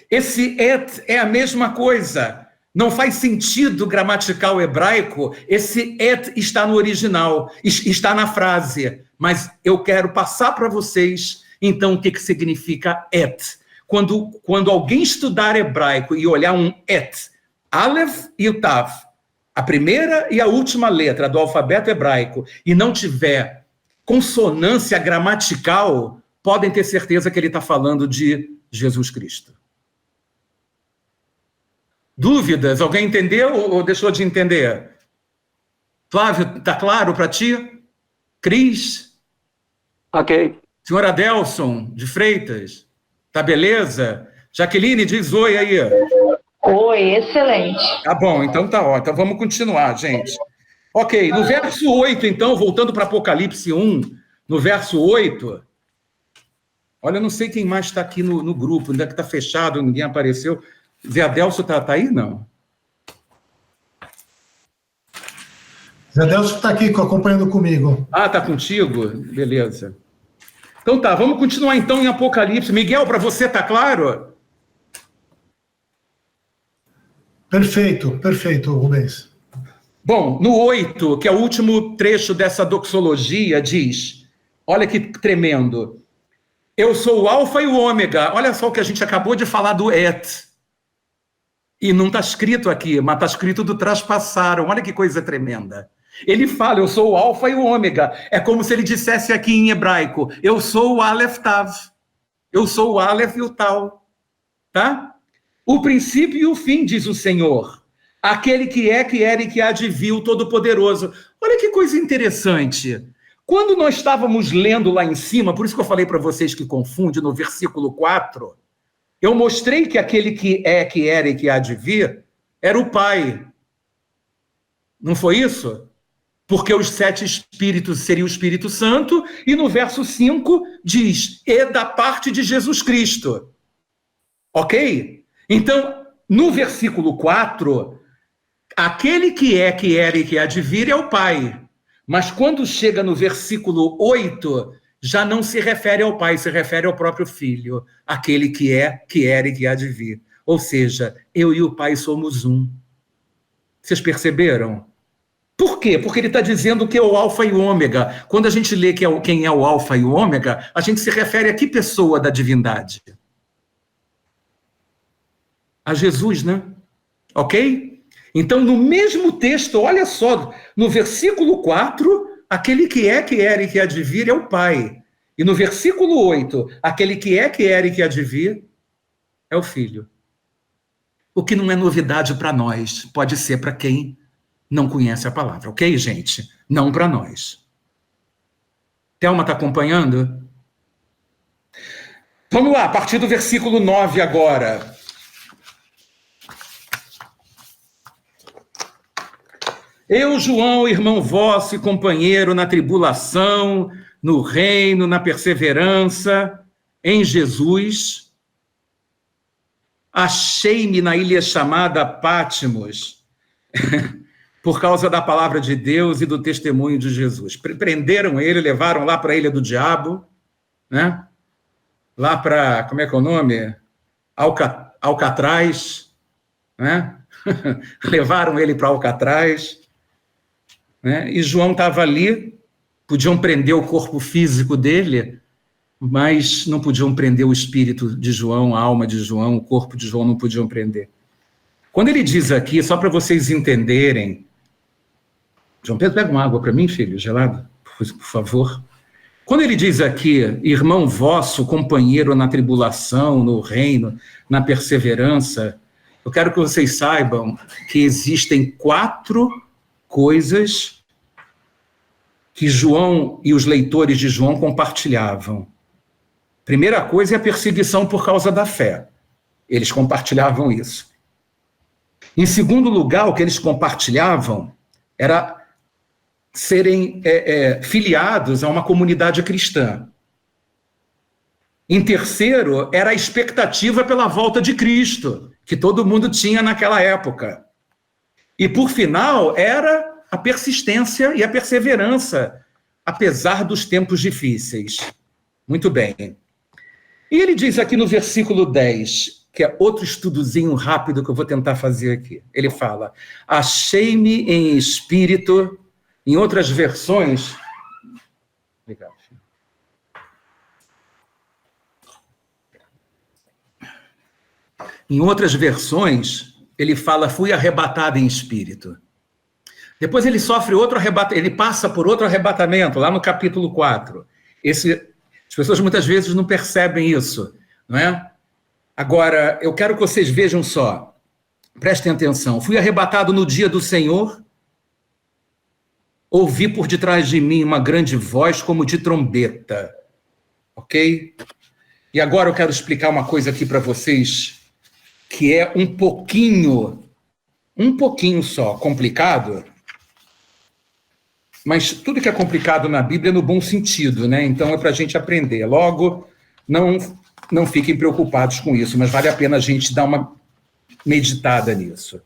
Esse et é a mesma coisa. Não faz sentido gramatical hebraico, esse et está no original, está na frase. Mas eu quero passar para vocês, então, o que significa et. Quando alguém estudar hebraico e olhar um et, Aleph e o Tav, a primeira e a última letra do alfabeto hebraico, e não tiver consonância gramatical, podem ter certeza que ele está falando de Jesus Cristo. Dúvidas? Alguém entendeu ou deixou de entender? Flávio, está claro para ti? Cris? Ok. Senhor Adelson de Freitas? Tá beleza? Jaqueline, diz oi aí. Oi, excelente. Tá bom, então tá ótimo. Então vamos continuar, gente. Ok, no verso 8, então, voltando para Apocalipse 1, no verso 8, olha, eu não sei quem mais está aqui no grupo, ainda que está fechado, ninguém apareceu. Zé Adelson tá aí, não? Zé Adelson está aqui acompanhando comigo. Ah, tá contigo? Beleza. Então tá, vamos continuar então em Apocalipse. Miguel, para você tá claro? Perfeito, Rubens. Bom, no 8, que é o último trecho dessa doxologia, diz, olha que tremendo, eu sou o alfa e o ômega. Olha só o que a gente acabou de falar do et. E não está escrito aqui, mas está escrito do traspassaram. Olha que coisa tremenda. Ele fala, eu sou o alfa e o ômega. É como se ele dissesse aqui em hebraico, eu sou o Aleph Tav. Eu sou o Aleph e o Tal. Tá? O princípio e o fim, diz o Senhor. Aquele que é, que era e que há de vir, o Todo-Poderoso. Olha que coisa interessante. Quando nós estávamos lendo lá em cima, por isso que eu falei para vocês que confunde, no versículo 4, eu mostrei que aquele que é, que era e que há de vir, era o Pai. Não foi isso? Porque os 7 espíritos seriam o Espírito Santo, e no verso 5 diz, e da parte de Jesus Cristo. Ok? Então, no versículo 4, aquele que é, que era e que há de vir é o Pai. Mas quando chega no versículo 8, já não se refere ao Pai, se refere ao próprio Filho, aquele que é, que era e que há de vir. Ou seja, eu e o Pai somos um. Vocês perceberam? Por quê? Porque ele está dizendo que é o alfa e o ômega. Quando a gente lê que quem é o alfa e o ômega, a gente se refere a que pessoa da divindade? A Jesus, né? Ok? Então, no mesmo texto, olha só, no versículo 4... aquele que é, que era e que há de vir é o Pai. E no versículo 8, aquele que é, que era e que há de vir é o Filho. O que não é novidade para nós, pode ser para quem não conhece a palavra, ok, gente? Não para nós. Thelma está acompanhando? Vamos lá, a partir do versículo 9 agora. Eu, João, irmão vosso e companheiro na tribulação, no reino, na perseverança, em Jesus, achei-me na ilha chamada Pátimos, por causa da palavra de Deus e do testemunho de Jesus. Prenderam ele, levaram lá para a ilha do diabo, né? Lá para, como é que é o nome? Alcatraz, né? Levaram ele para Alcatraz, né? E João estava ali, podiam prender o corpo físico dele, mas não podiam prender o espírito de João, a alma de João, o corpo de João não podiam prender. Quando ele diz aqui, só para vocês entenderem, João Pedro, pega uma água para mim, filho, gelado, por favor. Quando ele diz aqui, irmão vosso, companheiro na tribulação, no reino, na perseverança, eu quero que vocês saibam que existem 4 coisas que João e os leitores de João compartilhavam. Primeira coisa é a perseguição por causa da fé. Eles compartilhavam isso. Em segundo lugar, o que eles compartilhavam era serem filiados a uma comunidade cristã. Em terceiro, era a expectativa pela volta de Cristo, que todo mundo tinha naquela época. E, por final, era a persistência e a perseverança, apesar dos tempos difíceis. Muito bem. E ele diz aqui no versículo 10, que é outro estudozinho rápido que eu vou tentar fazer aqui. Ele fala, achei-me em espírito, em outras versões... Obrigado. Em outras versões, ele fala, fui arrebatado em espírito. Depois ele sofre outro arrebatamento, ele passa por outro arrebatamento, lá no capítulo 4. As pessoas muitas vezes não percebem isso, não é? Agora, eu quero que vocês vejam só, prestem atenção. Fui arrebatado no dia do Senhor, ouvi por detrás de mim uma grande voz como de trombeta, ok? E agora eu quero explicar uma coisa aqui para vocês, que é um pouquinho só complicado, mas tudo que é complicado na Bíblia é no bom sentido, né? Então é para a gente aprender. Logo, não fiquem preocupados com isso, mas vale a pena a gente dar uma meditada nisso.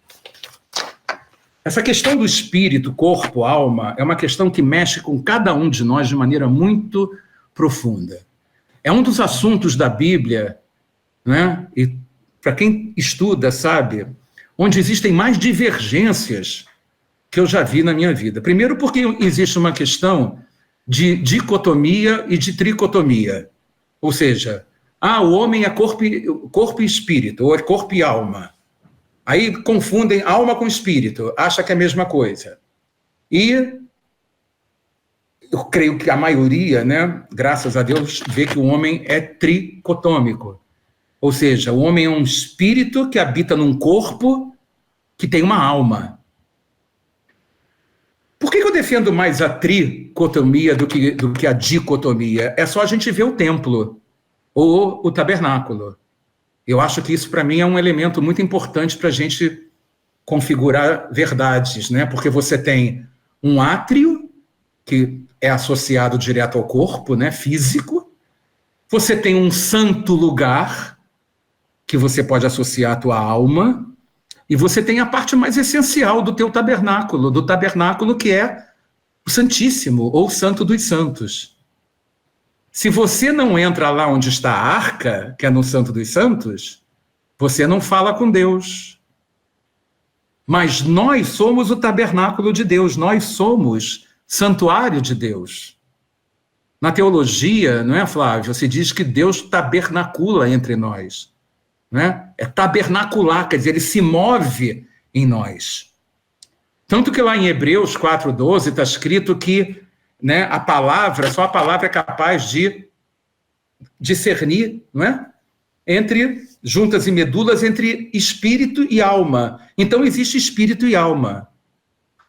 Essa questão do espírito, corpo, alma, é uma questão que mexe com cada um de nós de maneira muito profunda. É um dos assuntos da Bíblia, né? E para quem estuda, sabe, onde existem mais divergências que eu já vi na minha vida. Primeiro porque existe uma questão de dicotomia e de tricotomia. Ou seja, o homem é corpo e espírito, ou é corpo e alma. Aí confundem alma com espírito, acha que é a mesma coisa. E eu creio que a maioria, né, graças a Deus, vê que o homem é tricotômico. Ou seja, o homem é um espírito que habita num corpo que tem uma alma. Por que eu defendo mais a tricotomia do que a dicotomia? É só a gente ver o templo ou o tabernáculo. Eu acho que isso, para mim, é um elemento muito importante para a gente configurar verdades, né? Porque você tem um átrio, que é associado direto ao corpo, né, físico. Você tem um santo lugar, que você pode associar à tua alma, e você tem a parte mais essencial do teu tabernáculo que é o Santíssimo, ou o Santo dos Santos. Se você não entra lá onde está a arca, que é no Santo dos Santos, você não fala com Deus. Mas nós somos o tabernáculo de Deus, nós somos santuário de Deus. Na teologia, não é, Flávio? Se diz que Deus tabernacula entre nós. Né? É tabernacular, quer dizer, ele se move em nós. Tanto que lá em Hebreus 4:12 está escrito que, né, só a palavra é capaz de discernir, não é? Entre juntas e medulas, entre espírito e alma. Então existe espírito e alma.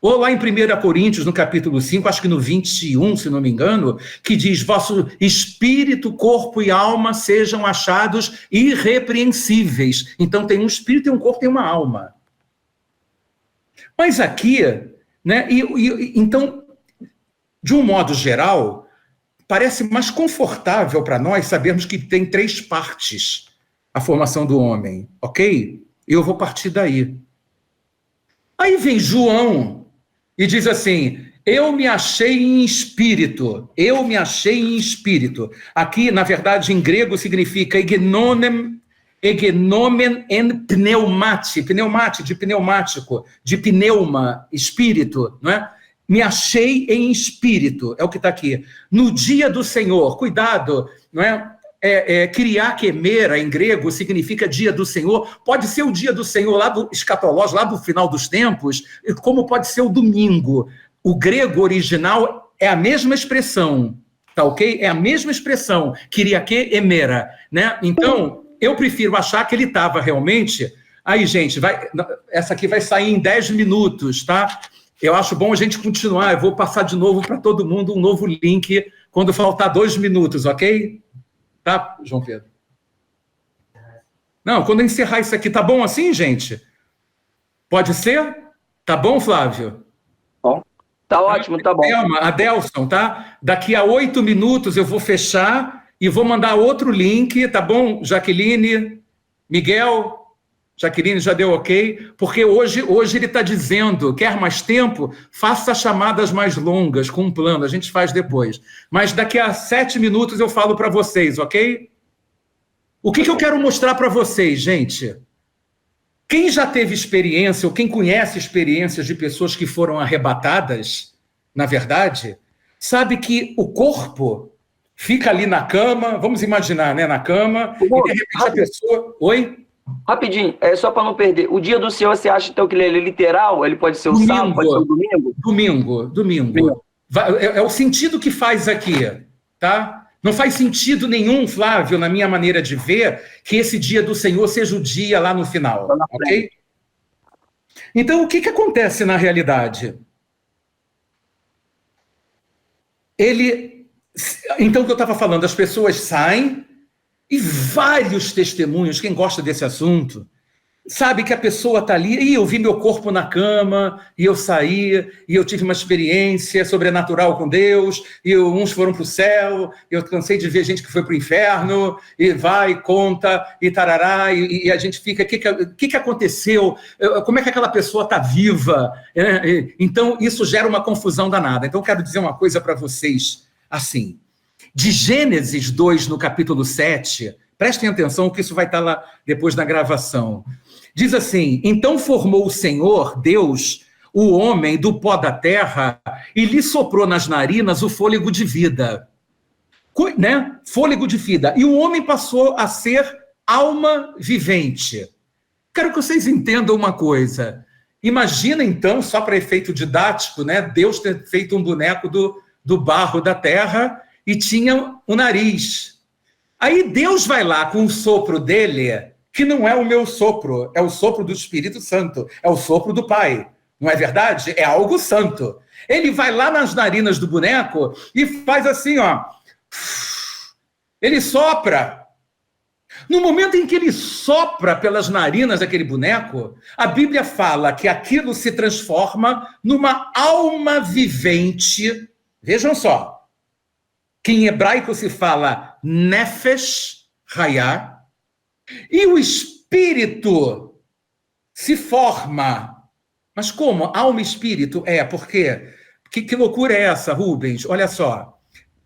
Ou lá em 1 Coríntios, no capítulo 5, acho que no 21, se não me engano, que diz, vosso espírito, corpo e alma sejam achados irrepreensíveis. Então tem um espírito, tem um corpo, tem uma alma. Mas aqui, né, então, de um modo geral, parece mais confortável para nós sabermos que tem 3 partes a formação do homem, ok? Eu vou partir daí. Aí vem João e diz assim, eu me achei em espírito. Aqui, na verdade, em grego significa egnomen en pneumati, de pneumático, de pneuma, espírito, não é? Me achei em espírito, é o que está aqui. No dia do Senhor, cuidado, não é? Kyriakemera, em grego, significa dia do Senhor. Pode ser o dia do Senhor lá do escatológico, lá do final dos tempos, como pode ser o domingo. O grego original é a mesma expressão, tá ok? É a mesma expressão, Kyriakemera, né? Então, eu prefiro achar que ele estava realmente Aí, gente, essa aqui vai sair em 10 minutos, tá? Eu acho bom a gente continuar. Eu vou passar de novo para todo mundo um novo link quando faltar 2 minutos, ok? Tá, João Pedro? Não, quando eu encerrar isso aqui, tá bom assim, gente? Pode ser? Tá bom, Flávio? Bom, tá ótimo, tá bom. Adelson, tá? Daqui a 8 minutos eu vou fechar e vou mandar outro link, tá bom? Jaqueline, Miguel... Jaqueline já deu ok, porque hoje ele está dizendo, quer mais tempo? Faça chamadas mais longas, com um plano, a gente faz depois. Mas daqui a 7 minutos eu falo para vocês, ok? O que eu quero mostrar para vocês, gente? Quem já teve experiência, ou quem conhece experiências de pessoas que foram arrebatadas, na verdade, sabe que o corpo fica ali na cama, vamos imaginar, né, na cama, e de repente a pessoa... Oi? Rapidinho, só para não perder. O dia do Senhor, você acha então que ele é literal? Ele pode ser o sábado, pode ser o domingo? Domingo. É o sentido que faz aqui, tá? Não faz sentido nenhum, Flávio, na minha maneira de ver, que esse dia do Senhor seja o dia lá no final, ok? Então, o que acontece na realidade? Então, o que eu estava falando, as pessoas saem, e vários testemunhos, quem gosta desse assunto, sabe que a pessoa está ali, e eu vi meu corpo na cama, e eu saí, e eu tive uma experiência sobrenatural com Deus, e uns foram para o céu, eu cansei de ver gente que foi para o inferno, e vai, conta, e tarará, e a gente fica, o que aconteceu? Como é que aquela pessoa está viva? Então, isso gera uma confusão danada. Então, eu quero dizer uma coisa para vocês, assim... De Gênesis 2, no capítulo 7, prestem atenção que isso vai estar lá depois na gravação. Diz assim, então formou o Senhor, Deus, o homem do pó da terra e lhe soprou nas narinas o fôlego de vida. Né? Fôlego de vida. E o homem passou a ser alma vivente. Quero que vocês entendam uma coisa. Imagina então, só para efeito didático, né? Deus ter feito um boneco do barro da terra... e tinha o nariz. Aí Deus vai lá com o sopro dele, que não é o meu sopro, é o sopro do Espírito Santo, é o sopro do Pai. Não é verdade? É algo santo. Ele vai lá nas narinas do boneco e faz assim, ó. Ele sopra. No momento em que ele sopra pelas narinas daquele boneco, a Bíblia fala que aquilo se transforma numa alma vivente. Vejam só. Que em hebraico se fala nefesh hayah, e o espírito se forma. Mas como? Alma e espírito? Por quê? Que loucura é essa, Rubens? Olha só.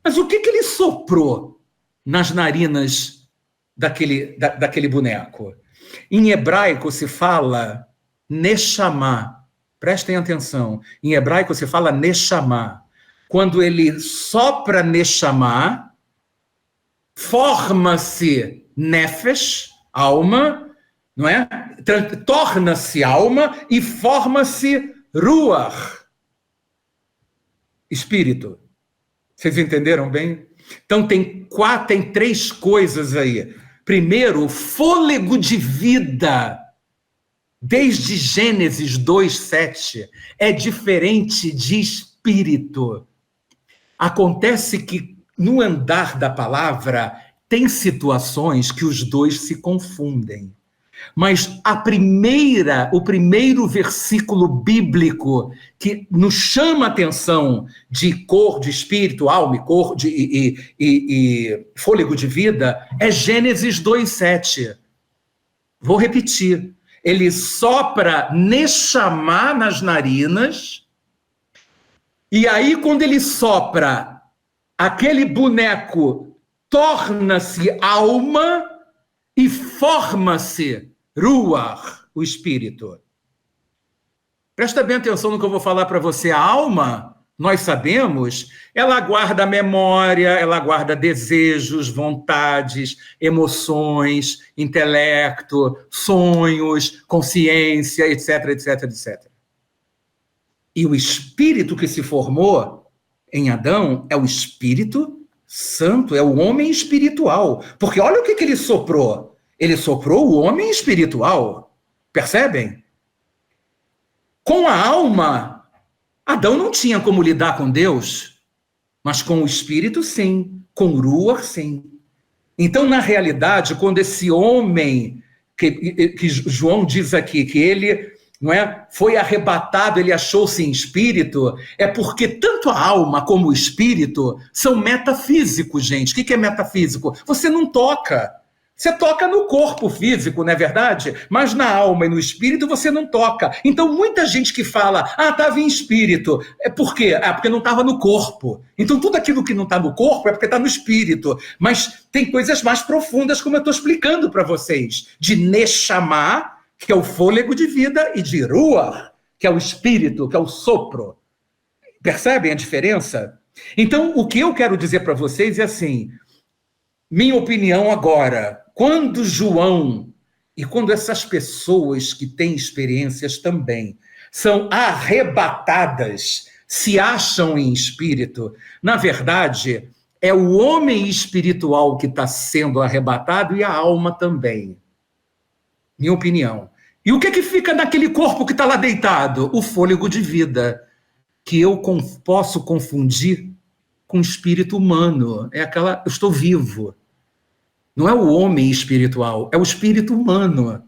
Mas o que ele soprou nas narinas daquele boneco? Em hebraico se fala neshama. Prestem atenção. Em hebraico se fala neshama. Quando ele sopra neshama, forma-se nefesh, alma, não é? Torna-se alma e forma-se ruach, espírito. Vocês entenderam bem? Então tem 3 coisas aí. Primeiro, fôlego de vida. Desde Gênesis 2:7 é diferente de espírito. Acontece que no andar da palavra tem situações que os dois se confundem. Mas o primeiro versículo bíblico que nos chama a atenção de cor, de espírito, alma, cor e fôlego de vida é Gênesis 2:7. Vou repetir. Ele sopra neshama nas narinas. E aí, quando ele sopra, aquele boneco torna-se alma e forma-se ruach, o espírito. Presta bem atenção no que eu vou falar para você. A alma, nós sabemos, ela guarda memória, ela guarda desejos, vontades, emoções, intelecto, sonhos, consciência, etc, etc, etc. E o espírito que se formou em Adão é o Espírito Santo, é o homem espiritual. Porque olha o que ele soprou. Ele soprou o homem espiritual. Percebem? Com a alma, Adão não tinha como lidar com Deus, mas com o espírito, sim. Com o Ruach, sim. Então, na realidade, quando esse homem, que João diz aqui, que ele, não é, foi arrebatado, ele achou-se em espírito, é porque tanto a alma como o espírito são metafísicos, gente. O que é metafísico? Você não toca. Você toca no corpo físico, não é verdade? Mas na alma e no espírito você não toca. Então, muita gente que fala, estava em espírito. É por quê? Porque não estava no corpo. Então, tudo aquilo que não está no corpo é porque está no espírito. Mas tem coisas mais profundas, como eu estou explicando para vocês. De Neshama, que é o fôlego de vida, e de Ruach, que é o espírito, que é o sopro. Percebem a diferença? Então, o que eu quero dizer para vocês é assim, minha opinião agora, quando João, e quando essas pessoas que têm experiências também, são arrebatadas, se acham em espírito, na verdade, é o homem espiritual que está sendo arrebatado e a alma também. Minha opinião. E o que fica naquele corpo que está lá deitado? O fôlego de vida, que eu posso confundir com o espírito humano. É aquela, eu estou vivo. Não é o homem espiritual, é o espírito humano.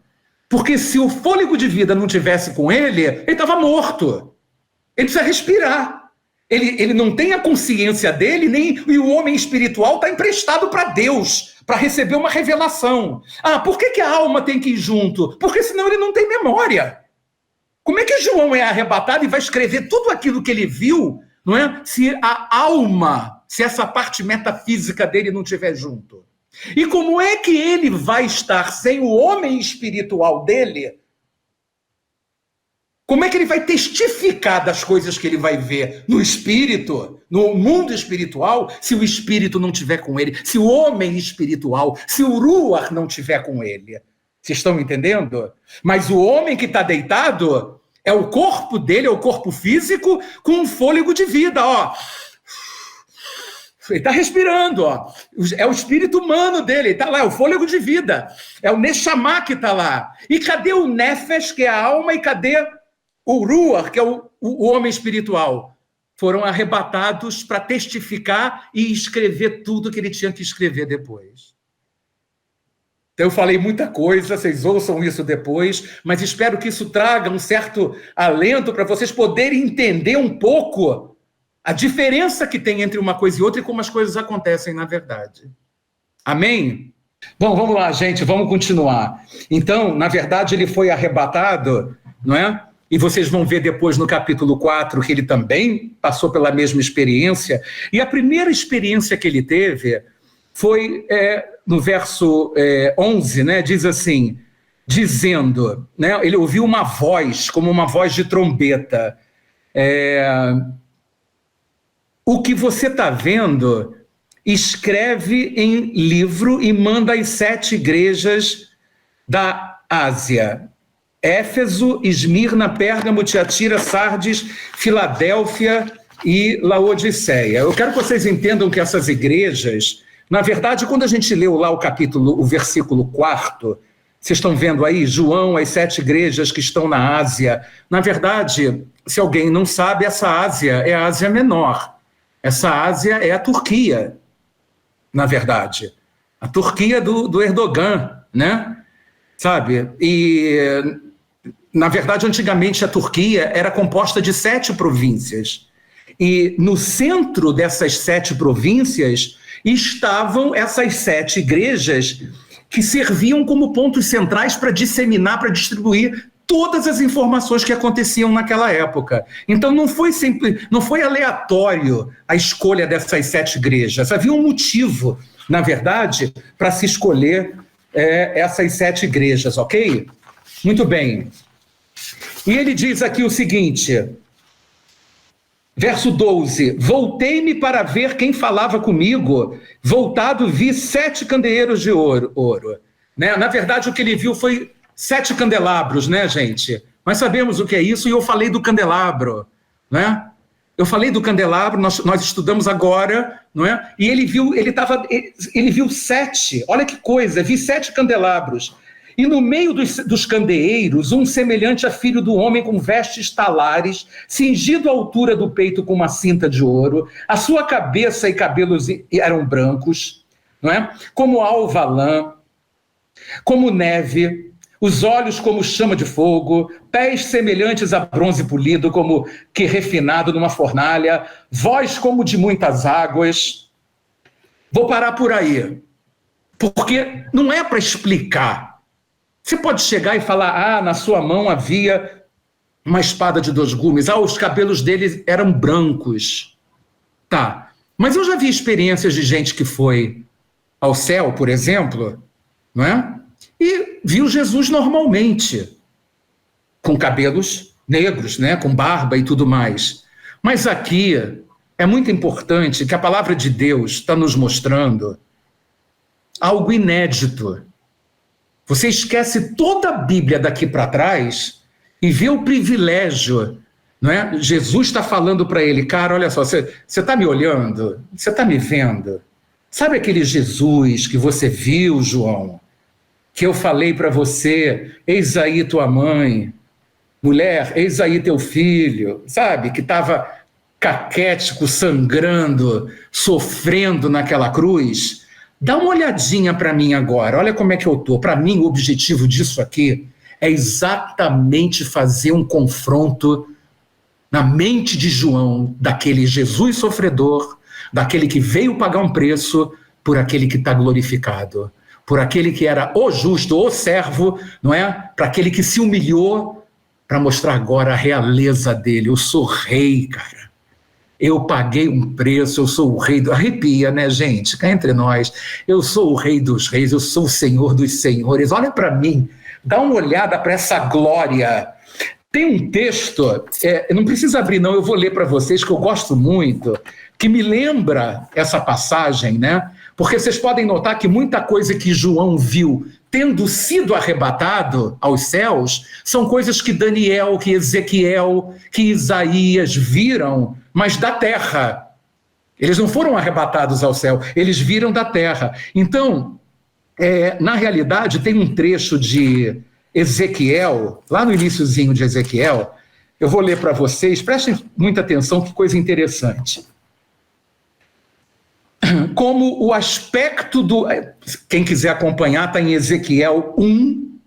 Porque se o fôlego de vida não tivesse com ele estava morto. Ele precisa respirar. Ele não tem a consciência dele, e o homem espiritual está emprestado para Deus, para receber uma revelação. Por que a alma tem que ir junto? Porque senão ele não tem memória. Como é que João é arrebatado e vai escrever tudo aquilo que ele viu, não é? Se a alma, se essa parte metafísica dele não estiver junto? E como é que ele vai estar sem o homem espiritual dele? Como é que ele vai testificar das coisas que ele vai ver no espírito, no mundo espiritual, se o espírito não estiver com ele, se o homem espiritual, se o Ruach não estiver com ele? Vocês estão entendendo? Mas o homem que está deitado é o corpo dele, é o corpo físico com um fôlego de vida, ó. Ele está respirando, ó. É o espírito humano dele, está lá, é o fôlego de vida. É o Neshama que está lá. E cadê o Nefesh, que é a alma, e cadê o Ruach, que é o homem espiritual? Foram arrebatados para testificar e escrever tudo que ele tinha que escrever depois. Então eu falei muita coisa, vocês ouçam isso depois, mas espero que isso traga um certo alento para vocês poderem entender um pouco a diferença que tem entre uma coisa e outra e como as coisas acontecem na verdade. Amém? Bom, vamos lá, gente, vamos continuar. Então, na verdade, ele foi arrebatado, não é? E vocês vão ver depois no capítulo 4 que ele também passou pela mesma experiência. E a primeira experiência que ele teve foi no verso 11, né? Diz assim, dizendo, né? Ele ouviu uma voz, como uma voz de trombeta. O que você está vendo, escreve em livro e manda às 7 igrejas da Ásia. Éfeso, Esmirna, Pérgamo, Tiatira, Sardes, Filadélfia e Laodiceia. Eu quero que vocês entendam que essas igrejas, na verdade, quando a gente leu lá o versículo 4, vocês estão vendo aí, João, as 7 igrejas que estão na Ásia. Na verdade, se alguém não sabe, essa Ásia é a Ásia Menor. Essa Ásia é a Turquia, na verdade. A Turquia do Erdogan, né? Sabe? E, na verdade, antigamente a Turquia era composta de 7 províncias. E no centro dessas 7 províncias estavam essas 7 igrejas que serviam como pontos centrais para disseminar, para distribuir todas as informações que aconteciam naquela época. Então não foi aleatório a escolha dessas 7 igrejas. Havia um motivo, na verdade, para se escolher essas 7 igrejas, ok? Muito bem. E ele diz aqui o seguinte, verso 12, voltei-me para ver quem falava comigo, voltado vi 7 candeeiros de ouro. Né? Na verdade, o que ele viu foi 7 candelabros, né, gente? Nós sabemos o que é isso e eu falei do candelabro, né? Eu falei do candelabro, nós estudamos agora, não é? E ele viu 7, olha que coisa, vi 7 candelabros. E no meio dos candeeiros, um semelhante a filho do homem com vestes talares, cingido à altura do peito com uma cinta de ouro, a sua cabeça e cabelos eram brancos, não é? Como alva lã, como neve, os olhos como chama de fogo, pés semelhantes a bronze polido, como que refinado numa fornalha, voz como de muitas águas. Vou parar por aí, porque não é para explicar. Você pode chegar e falar, na sua mão havia uma espada de 2 gumes, os cabelos dele eram brancos. Tá, mas eu já vi experiências de gente que foi ao céu, por exemplo, não é? E viu Jesus normalmente, com cabelos negros, né? Com barba e tudo mais. Mas aqui é muito importante que a palavra de Deus está nos mostrando algo inédito. Você esquece toda a Bíblia daqui para trás e vê o privilégio, não é? Jesus está falando para ele, cara, olha só, você está me olhando? Você está me vendo? Sabe aquele Jesus que você viu, João? Que eu falei para você, eis aí tua mãe, mulher, eis aí teu filho, sabe? Que estava caquético, sangrando, sofrendo naquela cruz. Dá uma olhadinha para mim agora, olha como é que eu estou. Para mim, o objetivo disso aqui é exatamente fazer um confronto na mente de João, daquele Jesus sofredor, daquele que veio pagar um preço por aquele que está glorificado, por aquele que era o justo, o servo, não é? Para aquele que se humilhou para mostrar agora a realeza dele. Eu sou rei, cara. Eu paguei um preço, eu sou o rei do... Arrepia, né, gente? Cá entre nós. Eu sou o rei dos reis, eu sou o senhor dos senhores. Olha para mim, dá uma olhada para essa glória. Tem um texto, não precisa abrir não, eu vou ler para vocês, que eu gosto muito, que me lembra essa passagem, né? Porque vocês podem notar que muita coisa que João viu tendo sido arrebatado aos céus são coisas que Daniel, que Ezequiel, que Isaías viram, mas da terra. Eles não foram arrebatados ao céu, eles viram da terra. Então, na realidade, tem um trecho de Ezequiel, lá no iniciozinho de Ezequiel, eu vou ler para vocês, prestem muita atenção, que coisa interessante. Como o aspecto do... Quem quiser acompanhar, está em Ezequiel 1,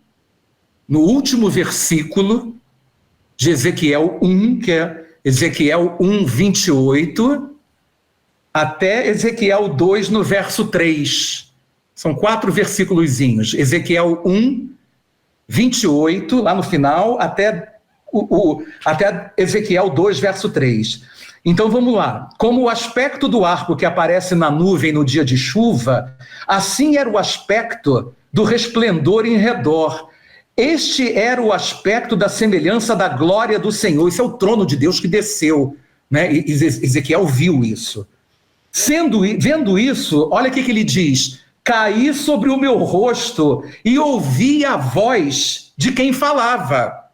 no último versículo de Ezequiel 1, que é Ezequiel 1, 28, até Ezequiel 2, no verso 3. São 4 versículozinhos. Ezequiel 1, 28, lá no final, até Ezequiel 2, verso 3. Então vamos lá. Como o aspecto do arco que aparece na nuvem no dia de chuva, assim era o aspecto do resplendor em redor. Este era o aspecto da semelhança da glória do Senhor. Esse é o trono de Deus que desceu, né? E Ezequiel viu isso. Vendo isso, olha o que ele diz: caí sobre o meu rosto e ouvi a voz de quem falava.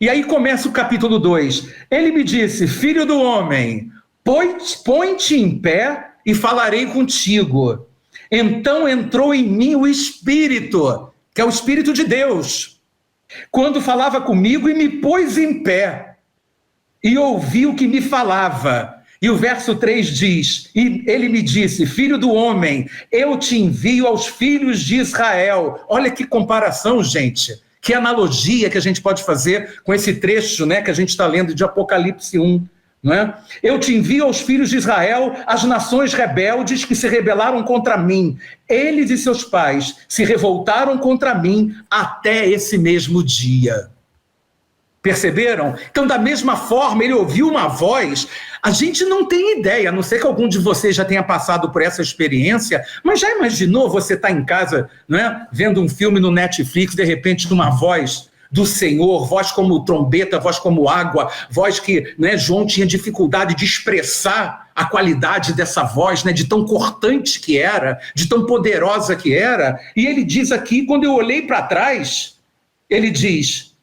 E aí começa o capítulo 2. Ele me disse, filho do homem, põe-te em pé e falarei contigo. Então entrou em mim o Espírito, que é o Espírito de Deus, quando falava comigo, e me pôs em pé e ouvi o que me falava. E o verso 3 diz, e ele me disse, filho do homem, eu te envio aos filhos de Israel. Olha que comparação, gente. Que analogia que a gente pode fazer com esse trecho, né, que a gente está lendo de Apocalipse 1. Não é? Eu te envio aos filhos de Israel, as nações rebeldes que se rebelaram contra mim. Eles e seus pais se revoltaram contra mim até esse mesmo dia. Perceberam? Então, da mesma forma, ele ouviu uma voz. A gente não tem ideia, a não ser que algum de vocês já tenha passado por essa experiência, mas já imaginou você estar em casa, não é? Vendo um filme no Netflix, de repente, uma voz do Senhor, voz como trombeta, voz como água, voz que, né, João tinha dificuldade de expressar a qualidade dessa voz, né, de tão cortante que era, de tão poderosa que era. E ele diz aqui, quando eu olhei para trás, ele diz...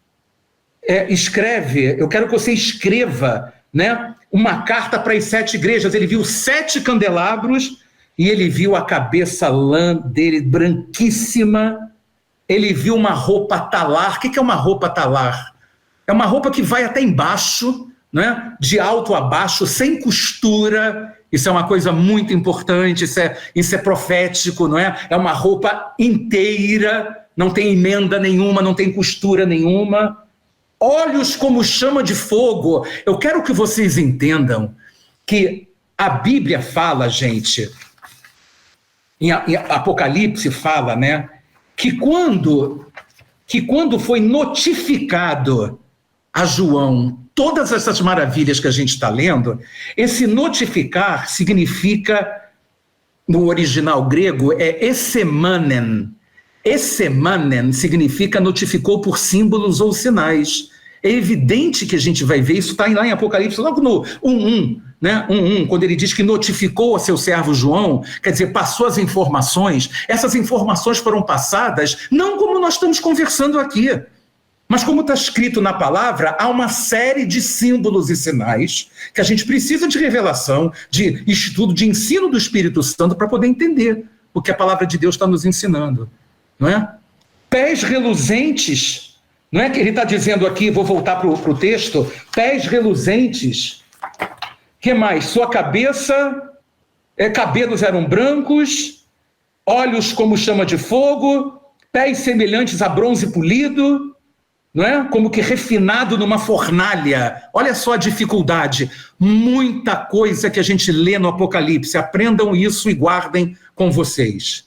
escreve, eu quero que você escreva, né, uma carta para as 7 igrejas. Ele viu 7 candelabros e ele viu a cabeça lã dele branquíssima ele viu uma roupa talar. O que é uma roupa talar? É uma roupa que vai até embaixo, né? De alto a baixo, sem costura. Isso é uma coisa muito importante, isso é profético, não é? É uma roupa inteira, não tem emenda nenhuma, não tem costura nenhuma. Olhos como chama de fogo. Eu quero que vocês entendam que a Bíblia fala, gente, em Apocalipse fala, né, que quando foi notificado a João todas essas maravilhas que a gente está lendo, esse notificar significa, no original grego, é esemanen. Esemanen significa notificou por símbolos ou sinais. É evidente que a gente vai ver, isso está lá em Apocalipse, logo no 1:1, né? 1:1, quando ele diz que notificou a seu servo João, quer dizer, passou as informações. Essas informações foram passadas, não como nós estamos conversando aqui, mas como está escrito na palavra, há uma série de símbolos e sinais que a gente precisa de revelação, de estudo, de ensino do Espírito Santo para poder entender o que a palavra de Deus está nos ensinando, não é? Pés reluzentes, não é que ele está dizendo aqui, vou voltar para o texto, pés reluzentes, que mais? Sua cabeça, cabelos eram brancos, olhos como chama de fogo, pés semelhantes a bronze polido, não é? Como que refinado numa fornalha. Olha só a dificuldade. Muita coisa que a gente lê no Apocalipse. Aprendam isso e guardem com vocês.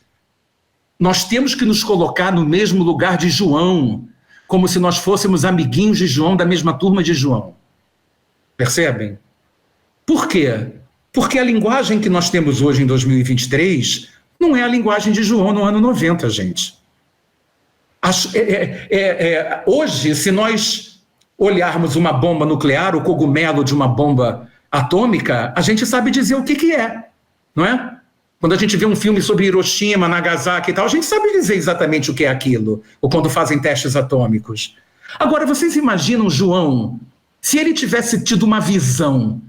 Nós temos que nos colocar no mesmo lugar de João, como se nós fôssemos amiguinhos de João, da mesma turma de João. Percebem? Por quê? Porque a linguagem que nós temos hoje em 2023 não é a linguagem de João no ano 90, gente. Hoje, se nós olharmos uma bomba nuclear, o cogumelo de uma bomba atômica, a gente sabe dizer o que é, não é? Quando a gente vê um filme sobre Hiroshima, Nagasaki e tal, a gente sabe dizer exatamente o que é aquilo, ou quando fazem testes atômicos. Agora, vocês imaginam João, se ele tivesse tido uma visão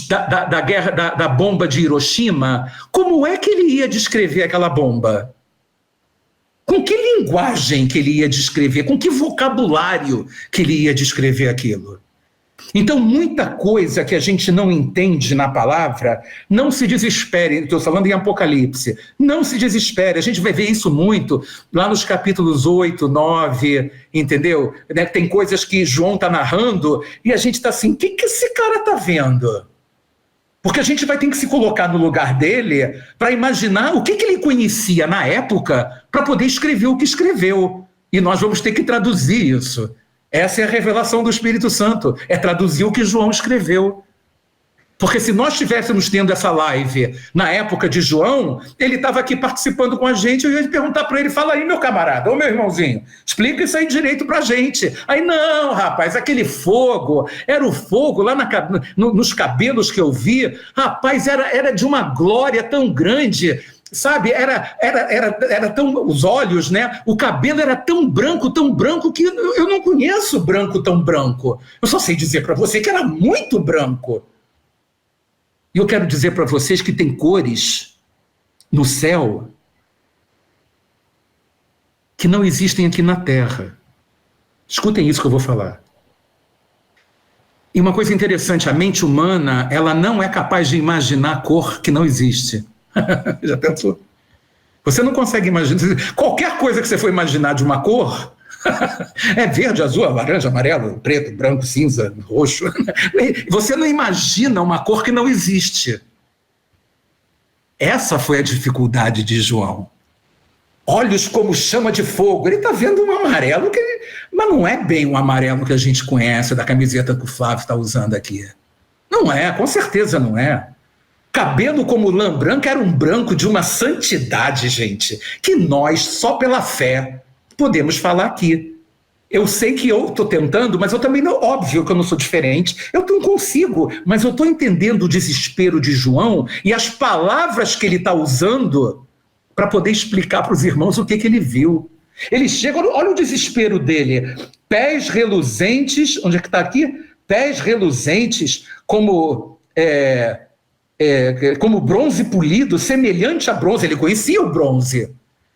da guerra, da bomba de Hiroshima, como é que ele ia descrever aquela bomba? Com que linguagem que ele ia descrever? Com que vocabulário que ele ia descrever aquilo? Então, muita coisa que a gente não entende na palavra, não se desespere, estou falando em Apocalipse, não se desespere, a gente vai ver isso muito lá nos capítulos 8, 9, entendeu? Tem coisas que João está narrando e a gente está assim, o que esse cara está vendo? Porque a gente vai ter que se colocar no lugar dele para imaginar o que ele conhecia na época para poder escrever o que escreveu. E nós vamos ter que traduzir isso. Essa é a revelação do Espírito Santo, é traduzir o que João escreveu. Porque se nós estivéssemos tendo essa live na época de João, ele estava aqui participando com a gente, eu ia perguntar para ele, fala aí, meu camarada, ô meu irmãozinho, explica isso aí direito para a gente. Aí, não, rapaz, aquele fogo, era o fogo lá nos cabelos que eu vi, rapaz, era de uma glória tão grande, sabe, era tão, os olhos, né, o cabelo era tão branco que eu não conheço branco tão branco, eu só sei dizer para você que era muito branco. E eu quero dizer para vocês que tem cores no céu que não existem aqui na Terra. Escutem isso que eu vou falar. E uma coisa interessante, a mente humana, ela não é capaz de imaginar cor que não existe. Já pensou? Você não consegue imaginar. Qualquer coisa que você for imaginar de uma cor, é verde, azul, laranja, amarelo, preto, branco, cinza, roxo. Você não imagina uma cor que não existe. Essa foi a dificuldade de João. Olhos como chama de fogo. Ele está vendo um amarelo, mas não é bem o amarelo que a gente conhece da camiseta que o Flávio está usando aqui. Não é, com certeza não é. Cabelo como lã branca era um branco de uma santidade, gente, que nós, só pela fé, podemos falar aqui. Eu sei que eu estou tentando, mas eu também não, óbvio que eu não sou diferente, eu não consigo, mas eu estou entendendo o desespero de João e as palavras que ele está usando para poder explicar para os irmãos o que ele viu. Ele chega, olha o desespero dele, pés reluzentes, onde é que está aqui? Pés reluzentes como bronze polido, semelhante a bronze, ele conhecia o bronze.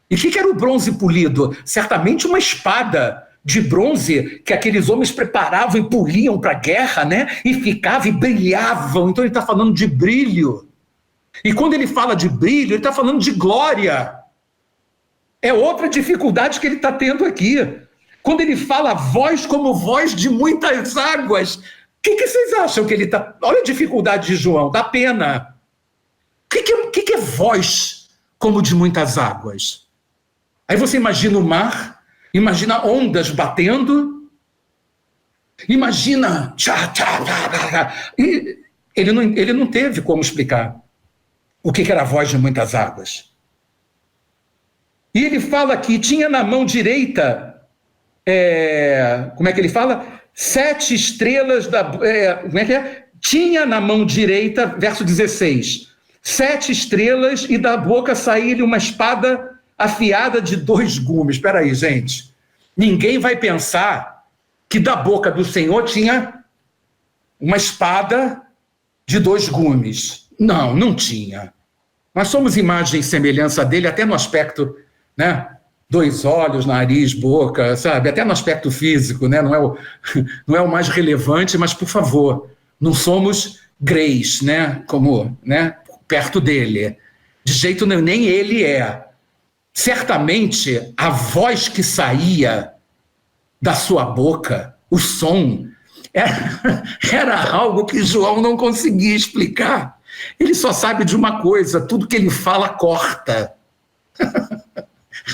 E o que era o bronze polido? Certamente uma espada de bronze que aqueles homens preparavam e poliam para a guerra, né? E ficavam e brilhavam. Então ele está falando de brilho. E quando ele fala de brilho, ele está falando de glória. É outra dificuldade que ele está tendo aqui. Quando ele fala voz como voz de muitas águas, o que vocês acham que ele está... Olha a dificuldade de João, dá pena. O que é voz como de muitas águas? Aí você imagina o mar, imagina ondas batendo, imagina... E ele não teve como explicar o que era a voz de muitas águas. E ele fala que tinha na mão direita, como é que ele fala? 7 estrelas da... como é que é? Tinha na mão direita, verso 16, 7 estrelas e da boca saía-lhe uma espada afiada de 2 gumes. Espera aí, gente. Ninguém vai pensar que da boca do Senhor tinha uma espada de 2 gumes. Não, não tinha. Nós somos imagem e semelhança dele até no aspecto, né? 2 olhos, nariz, boca, sabe? Até no aspecto físico, né? Não é o mais relevante, mas, por favor, não somos Greys, né? Como, né? Perto dele. De jeito nenhum, nem ele é. Certamente, a voz que saía da sua boca, o som, era algo que João não conseguia explicar. Ele só sabe de uma coisa, tudo que ele fala corta.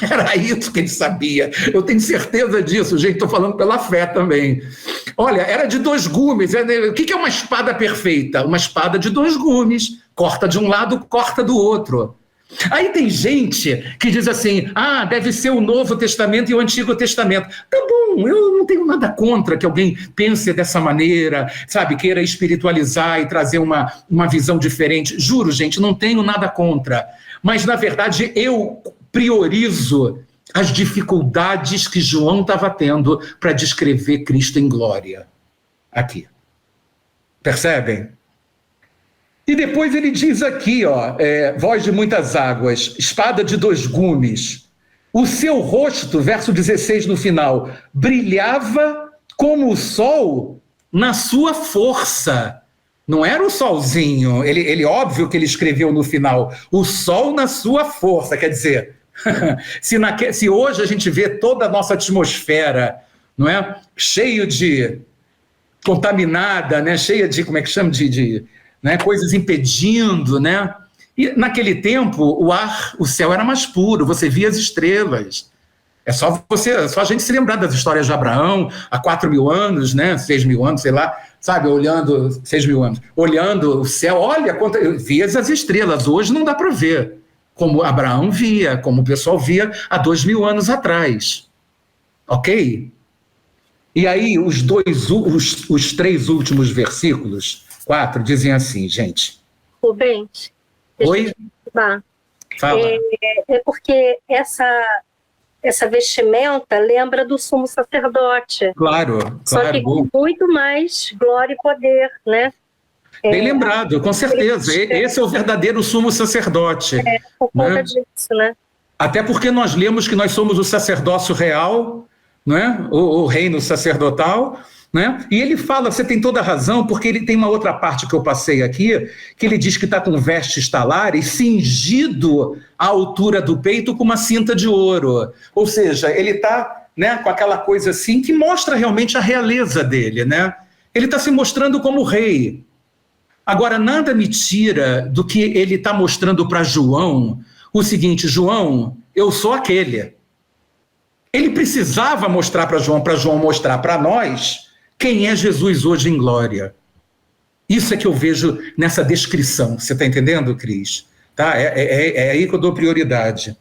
Era isso que ele sabia. Eu tenho certeza disso, gente, estou falando pela fé também. Olha, era de 2 gumes. O que é uma espada perfeita? Uma espada de 2 gumes. Corta de um lado, corta do outro. Aí tem gente que diz assim, deve ser o Novo Testamento e o Antigo Testamento. Tá bom, eu não tenho nada contra que alguém pense dessa maneira, sabe, queira espiritualizar e trazer uma visão diferente. Juro, gente, não tenho nada contra. Mas, na verdade, eu priorizo as dificuldades que João estava tendo para descrever Cristo em glória. Aqui. Percebem? E depois ele diz aqui, voz de muitas águas, espada de 2 gumes. O seu rosto, verso 16 no final, brilhava como o sol na sua força. Não era o solzinho, ele óbvio que ele escreveu no final, o sol na sua força, quer dizer, se hoje a gente vê toda a nossa atmosfera, não é? Cheio de contaminada, né? Cheia de, como é que chama, né, coisas impedindo, né? E naquele tempo o céu era mais puro, você via as estrelas. É só a gente se lembrar das histórias de Abraão há 4.000 anos, né? 6.000 anos, sei lá, sabe? Olhando 6.000 anos, olhando o céu, olha via as estrelas. Hoje não dá para ver como Abraão via, como o pessoal via há 2.000 anos atrás, ok? E aí os 3 últimos versículos 4 dizem assim, gente. Rubens. Oi? Fala. É porque essa vestimenta lembra do sumo sacerdote. Claro. Só que com muito mais glória e poder, né? Bem lembrado, com certeza. Esse é o verdadeiro sumo sacerdote. Por conta disso, né? Até porque nós lemos que nós somos o sacerdócio real, não é? O reino sacerdotal. Né? E ele fala, você tem toda a razão, porque ele tem uma outra parte que eu passei aqui, que ele diz que está com vestes talares, cingido à altura do peito com uma cinta de ouro. Ou seja, ele está, né, com aquela coisa assim que mostra realmente a realeza dele. Né? Ele está se mostrando como rei. Agora, nada me tira do que ele está mostrando para João o seguinte, João, eu sou aquele. Ele precisava mostrar para João mostrar para nós quem é Jesus hoje em glória. Isso é que eu vejo nessa descrição. Você está entendendo, Cris? Tá? É aí que eu dou prioridade.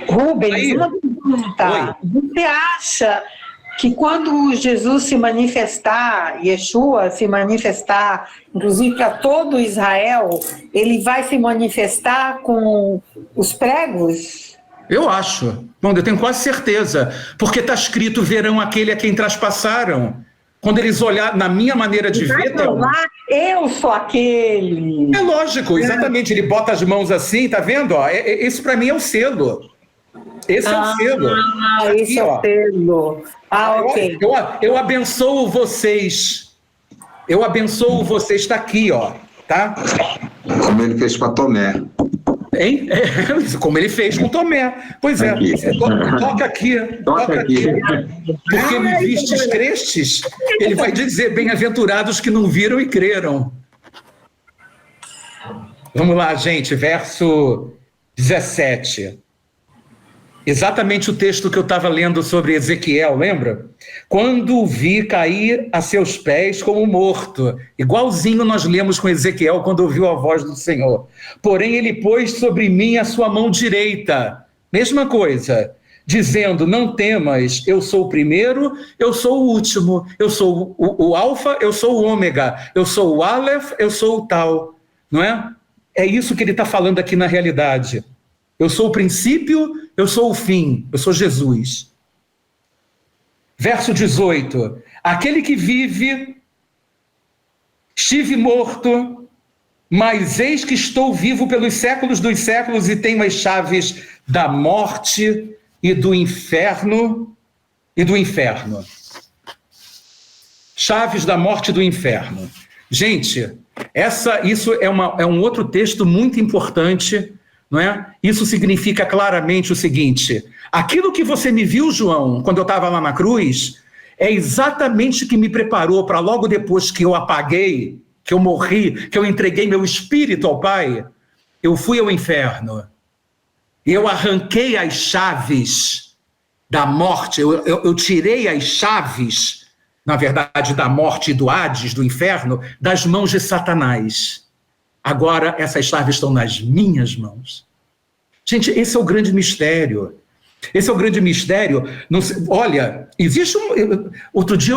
Rubens, aí, uma pergunta. Você acha que quando Jesus se manifestar, Yeshua se manifestar, inclusive para todo Israel, ele vai se manifestar com os pregos? Eu acho. Bom, eu tenho quase certeza. Porque está escrito, verão aquele a quem traspassaram. Quando eles olharem, na minha maneira de ver... Eu sou aquele. É lógico, exatamente. Ele bota as mãos assim, tá vendo? Esse para mim é o selo. Esse é o selo. Esse é o selo. Ok. Eu abençoo vocês. Eu abençoo vocês. Está aqui, ó. Tá? Como ele fez com a Tomé. Hein? Como ele fez com Tomé. Pois é. Toca aqui. Toca aqui. Porque me vistes crestes, ele vai dizer, bem-aventurados que não viram e creram. Vamos lá, gente. Verso 17. Exatamente o texto que eu estava lendo sobre Ezequiel, lembra? Quando o vi cair a seus pés como morto, igualzinho nós lemos com Ezequiel quando ouviu a voz do Senhor. Porém ele pôs sobre mim a sua mão direita, mesma coisa, dizendo, não temas, eu sou o primeiro, eu sou o último, eu sou o alfa, eu sou o ômega, eu sou o Aleph, eu sou o tal, não é? É isso que ele está falando aqui na realidade. Eu sou o princípio, eu sou o fim, eu sou Jesus. Verso 18. Aquele que vive, estive morto, mas eis que estou vivo pelos séculos dos séculos e tenho as chaves da morte e do inferno. Chaves da morte e do inferno. Gente, isso é um outro texto muito importante, não é? Isso significa claramente o seguinte: aquilo que você me viu, João, quando eu estava lá na cruz, é exatamente o que me preparou para logo depois que eu apaguei, que eu morri, que eu entreguei meu espírito ao Pai, eu fui ao inferno. E eu arranquei as chaves da morte, eu tirei as chaves, na verdade, da morte e do Hades, do inferno, das mãos de Satanás. Agora essas chaves estão nas minhas mãos. Gente, esse é o grande mistério. Esse é o grande mistério. Olha, existe outro dia,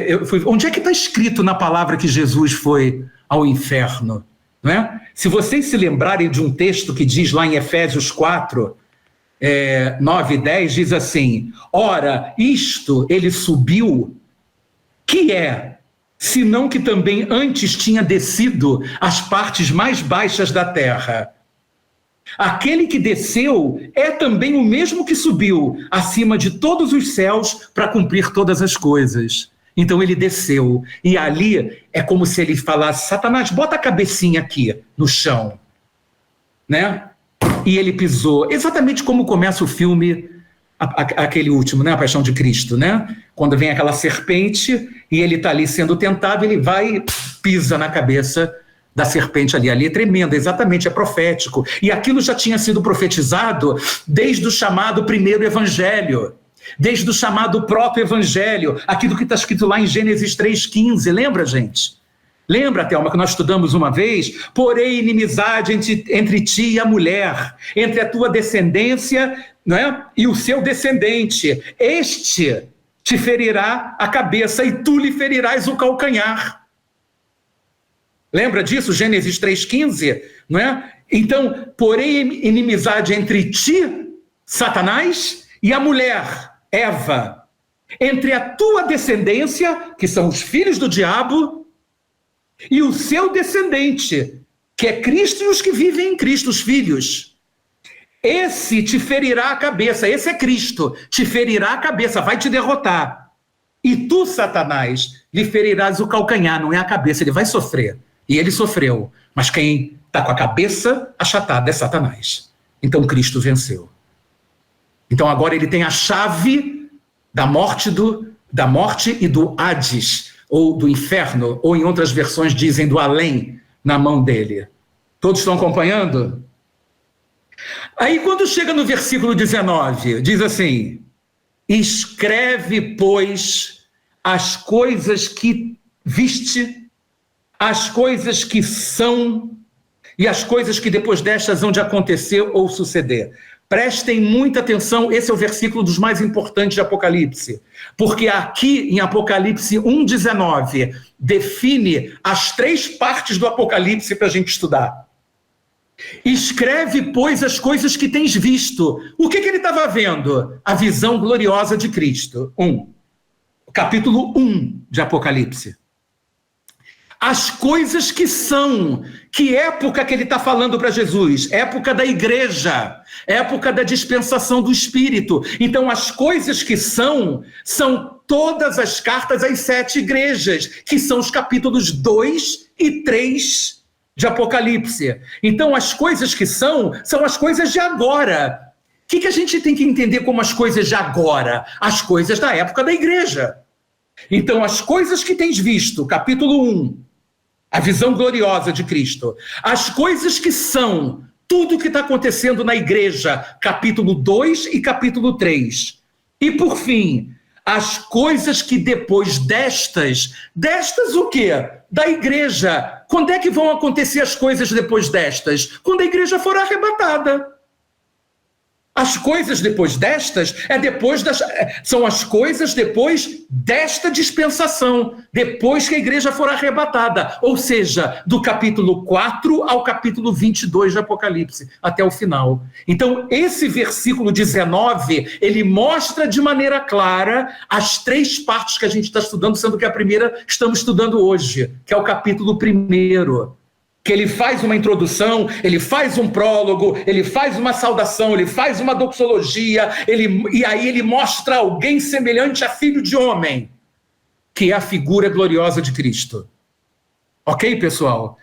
eu fui, onde é que está escrito na palavra que Jesus foi ao inferno? Não é? Se vocês se lembrarem de um texto que diz lá em Efésios 4, 9 e 10, diz assim, ora, isto ele subiu, que é, senão que também antes tinha descido às partes mais baixas da terra. Aquele que desceu é também o mesmo que subiu acima de todos os céus para cumprir todas as coisas. Então ele desceu, e ali é como se ele falasse, Satanás, bota a cabecinha aqui no chão, né? E ele pisou, exatamente como começa o filme, aquele último, né? A Paixão de Cristo, né? Quando vem aquela serpente e ele está ali sendo tentado, ele vai e pisa na cabeça da serpente ali. Ali é tremendo, exatamente, é profético. E aquilo já tinha sido profetizado desde o chamado primeiro evangelho, desde o chamado proto-evangelho, aquilo que está escrito lá em Gênesis 3,15, lembra, gente? Lembra, Thelma, que nós estudamos uma vez? Porém, inimizade entre ti e a mulher, entre a tua descendência, não é? E o seu descendente. Este te ferirá a cabeça e tu lhe ferirás o calcanhar. Lembra disso? Gênesis 3,15, não é? Então, porém, inimizade entre ti, Satanás, e a mulher, Eva, entre a tua descendência, que são os filhos do diabo, e o seu descendente, que é Cristo e os que vivem em Cristo, os filhos. Esse te ferirá a cabeça, esse é Cristo, te ferirá a cabeça, vai te derrotar. E tu, Satanás, lhe ferirás o calcanhar, não é a cabeça, ele vai sofrer. E ele sofreu, mas quem está com a cabeça achatada é Satanás. Então Cristo venceu. Então agora ele tem a chave da morte e do Hades, ou do inferno, ou em outras versões dizem do além, na mão dele. Todos estão acompanhando? Aí quando chega no versículo 19, diz assim, escreve, pois, as coisas que viste, as coisas que são e as coisas que depois destas hão de acontecer ou suceder. Prestem muita atenção, esse é o versículo dos mais importantes de Apocalipse, porque aqui em Apocalipse 1,19 define as 3 partes do Apocalipse para a gente estudar. Escreve, pois, as coisas que tens visto. O que ele estava vendo? A visão gloriosa de Cristo. Capítulo 1 de Apocalipse. as coisas que são. Que época que ele está falando para Jesus? Época da igreja, época da dispensação do Espírito. Então, as coisas que são todas as cartas às 7 igrejas, que são os capítulos 2 e 3 de Apocalipse. Então, as coisas que são as coisas de agora. O que a gente tem que entender como as coisas de agora? As coisas da época da igreja. Então, as coisas que tens visto, capítulo 1, a visão gloriosa de Cristo. As coisas que são, tudo que está acontecendo na igreja, capítulo 2 e capítulo 3. E por fim, as coisas que depois destas o quê? Da igreja. Quando é que vão acontecer as coisas depois destas? Quando a igreja for arrebatada. As coisas depois destas são as coisas depois desta dispensação, depois que a igreja for arrebatada, ou seja, do capítulo 4 ao capítulo 22 de Apocalipse, até o final. Então, esse versículo 19, ele mostra de maneira clara as 3 partes que a gente está estudando, sendo que a primeira estamos estudando hoje, que é o capítulo 1. Que ele faz uma introdução, ele faz um prólogo, ele faz uma saudação, ele faz uma doxologia, e aí ele mostra alguém semelhante a filho de homem, que é a figura gloriosa de Cristo. Ok, pessoal?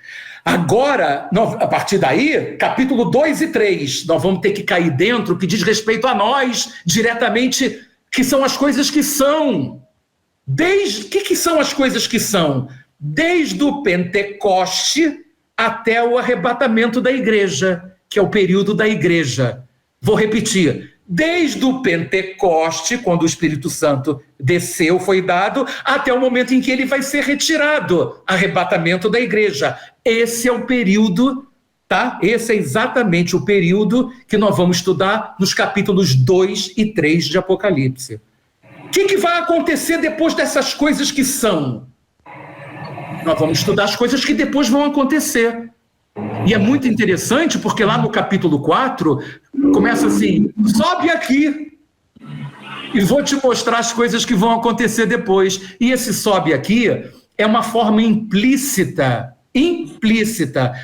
Agora, a partir daí, capítulo 2 e 3, nós vamos ter que cair dentro, que diz respeito a nós, diretamente, que são as coisas que são. O que são as coisas que são? Desde o Pentecoste até o arrebatamento da igreja, que é o período da igreja. Vou repetir. Desde o Pentecoste, quando o Espírito Santo desceu, foi dado, até o momento em que ele vai ser retirado, arrebatamento da igreja. Esse é o período, tá? Esse é exatamente o período que nós vamos estudar nos capítulos 2 e 3 de Apocalipse. O que vai acontecer depois dessas coisas que são? Nós vamos estudar as coisas que depois vão acontecer. E é muito interessante, porque lá no capítulo 4, começa assim, sobe aqui, e vou te mostrar as coisas que vão acontecer depois. E esse sobe aqui é uma forma implícita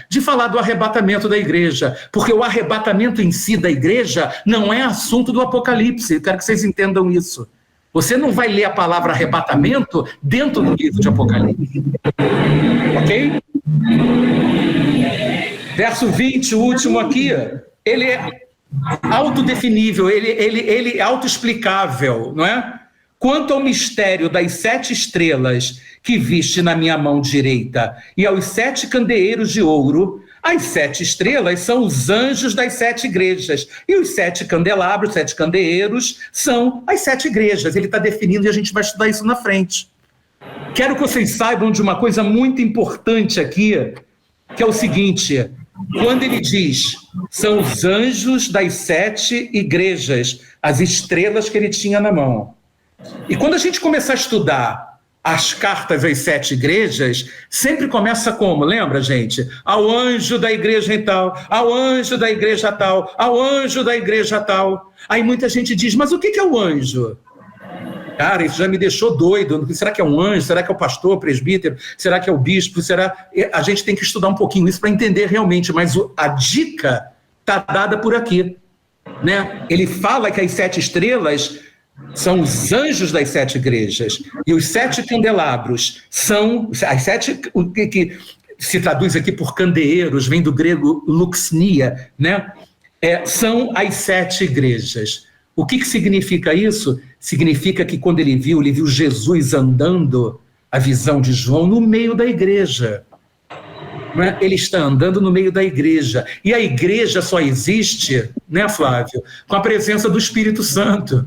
de falar do arrebatamento da igreja, porque o arrebatamento em si da igreja não é assunto do Apocalipse. Eu quero que vocês entendam isso. Você não vai ler a palavra arrebatamento dentro do livro de Apocalipse. Ok? Verso 20, o último aqui, ele é autodefinível, ele é autoexplicável, não é? Quanto ao mistério das 7 estrelas que viste na minha mão direita e aos 7 candeeiros de ouro, as 7 estrelas são os anjos das 7 igrejas. E os 7 candelabros, 7 candeeiros, são as 7 igrejas. Ele está definindo e a gente vai estudar isso na frente. Quero que vocês saibam de uma coisa muito importante aqui, que é o seguinte: quando ele diz, são os anjos das 7 igrejas, as estrelas que ele tinha na mão. E quando a gente começar a estudar as cartas às 7 igrejas, sempre começa como? Lembra, gente? Ao anjo da igreja em tal, ao anjo da igreja tal, ao anjo da igreja tal. Aí muita gente diz, mas o que é o anjo? Cara, isso já me deixou doido. Será que é um anjo? Será que é o pastor, o presbítero? Será que é o bispo? A gente tem que estudar um pouquinho isso para entender realmente, mas a dica está dada por aqui, né? Ele fala que as 7 estrelas são os anjos das 7 igrejas, e os 7 candelabros são as 7, o que se traduz aqui por candeeiros, vem do grego luxnia, né? São as 7 igrejas. O que significa isso? Significa que quando ele viu Jesus andando, a visão de João, no meio da igreja. Né? Ele está andando no meio da igreja, e a igreja só existe, né, Flávio, com a presença do Espírito Santo.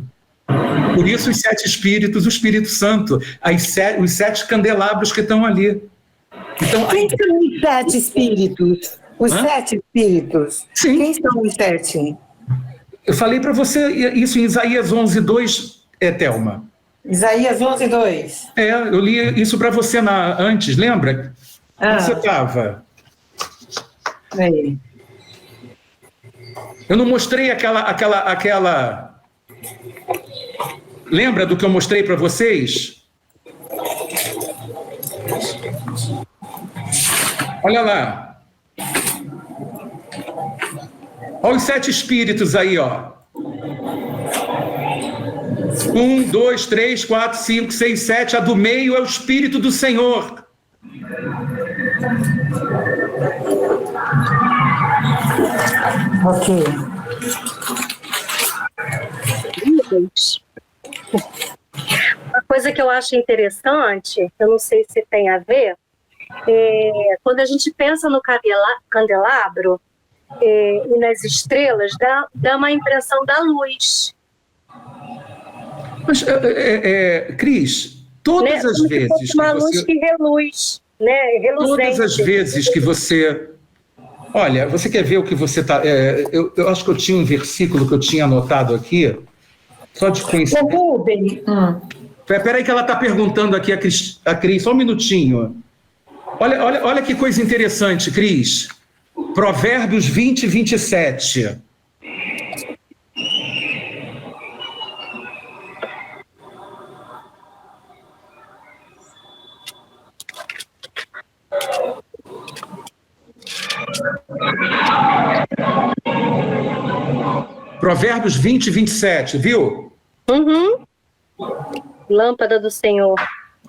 Por isso os 7 espíritos, o Espírito Santo, os 7 candelabros que estão ali. Então, quem são os 7 espíritos? Os 7 espíritos? Sim. Quem são os 7? Eu falei para você isso em Isaías 11:2, Thelma. Isaías 11:2. Eu li isso para você antes, lembra? Onde você estava? Eu não mostrei aquela... Lembra do que eu mostrei para vocês? Olha lá. Olha os 7 espíritos aí, ó. 1, 2, 3, 4, 5, 6, 7. A do meio é o Espírito do Senhor. Ok. Uma coisa que eu acho interessante, eu não sei se tem a ver, quando a gente pensa no candelabro e nas estrelas, dá uma impressão da luz. Mas, Cris, todas as vezes uma luz que reluz, né? Reluzente. Todas as vezes que você... Olha, você quer ver o que você está... eu acho que eu tinha um versículo que eu tinha anotado aqui, só de conhecimento. Espera aí que ela está perguntando aqui, a Cris, só um minutinho. Olha que coisa interessante, Cris. Provérbios 20, 27. Provérbios 20, 27, viu? Uhum. Lâmpada do Senhor.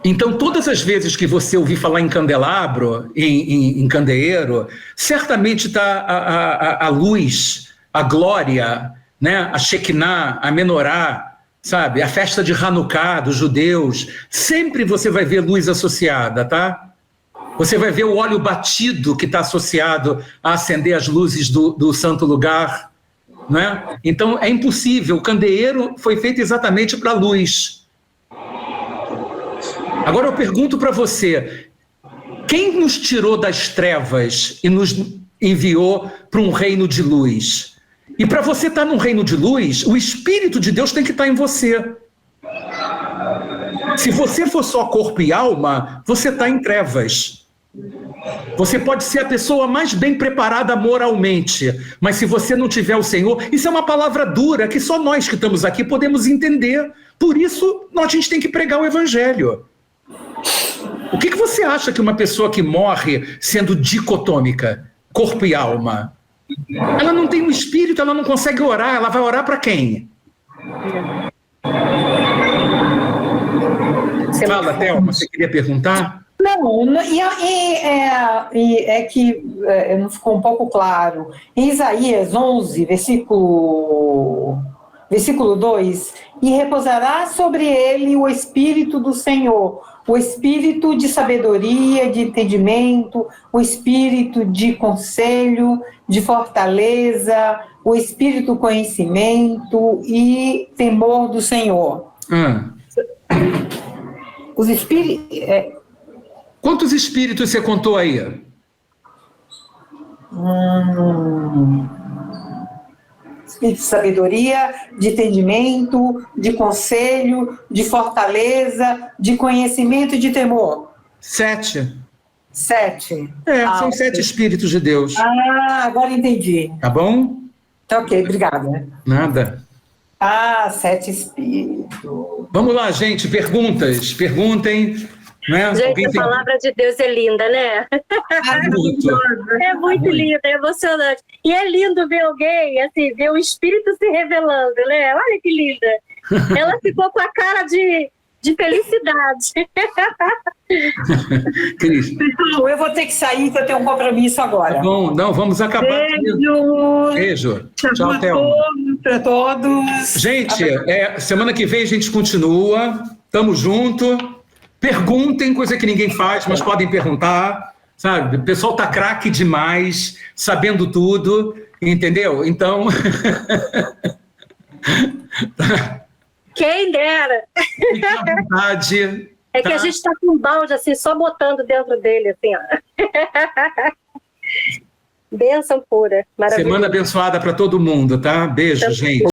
Então, todas as vezes que você ouvir falar em candelabro, em candeeiro, certamente está a luz, a glória, né? A Shekinah, a Menorá, sabe? A festa de Hanukkah dos judeus. Sempre você vai ver luz associada, tá? Você vai ver o óleo batido que está associado a acender as luzes do santo lugar, né? Então, é impossível. O candeeiro foi feito exatamente para a luz. Agora eu pergunto para você, quem nos tirou das trevas e nos enviou para um reino de luz? E para você estar num reino de luz, o Espírito de Deus tem que estar em você. Se você for só corpo e alma, você está em trevas. Você pode ser a pessoa mais bem preparada moralmente, mas se você não tiver o Senhor, isso é uma palavra dura que só nós que estamos aqui podemos entender. Por isso, a gente tem que pregar o Evangelho. O que você acha que uma pessoa que morre sendo dicotômica, corpo e alma, ela não tem um espírito, ela não consegue orar, ela vai orar para quem? Fala, Thelma, você queria perguntar? Não, é que não ficou um pouco claro. Em Isaías 11, versículo 2, e repousará sobre ele o Espírito do Senhor, o Espírito de sabedoria, de entendimento, o Espírito de conselho, de fortaleza, o Espírito do conhecimento e temor do Senhor. Os espíritos... Quantos espíritos você contou aí? Espírito de sabedoria, de entendimento, de conselho, de fortaleza, de conhecimento e de temor. 7. 7. São 7 espíritos de Deus. Agora entendi. Tá bom? Tá ok, obrigada. Nada. 7 espíritos. Vamos lá, gente, perguntem. Né? Gente, a palavra de Deus é linda, né? É muito linda, é emocionante. E é lindo ver alguém, assim, ver o Espírito se revelando, né? Olha que linda. Ela ficou com a cara de felicidade. Cris. Então, eu vou ter que sair, que eu tenho um compromisso agora. Tá bom, não, vamos acabar. Beijo. Tchau, Thelma. Para todos. Gente, semana que vem a gente continua. Tamo junto. Perguntem, coisa que ninguém faz, mas podem perguntar, sabe? O pessoal tá craque demais, sabendo tudo, entendeu? Então... Quem dera! Fique à vontade. É que a gente tá com um balde, assim, só botando dentro dele, assim, ó. Bênção pura, maravilhosa. Semana abençoada para todo mundo, tá? Beijo, gente.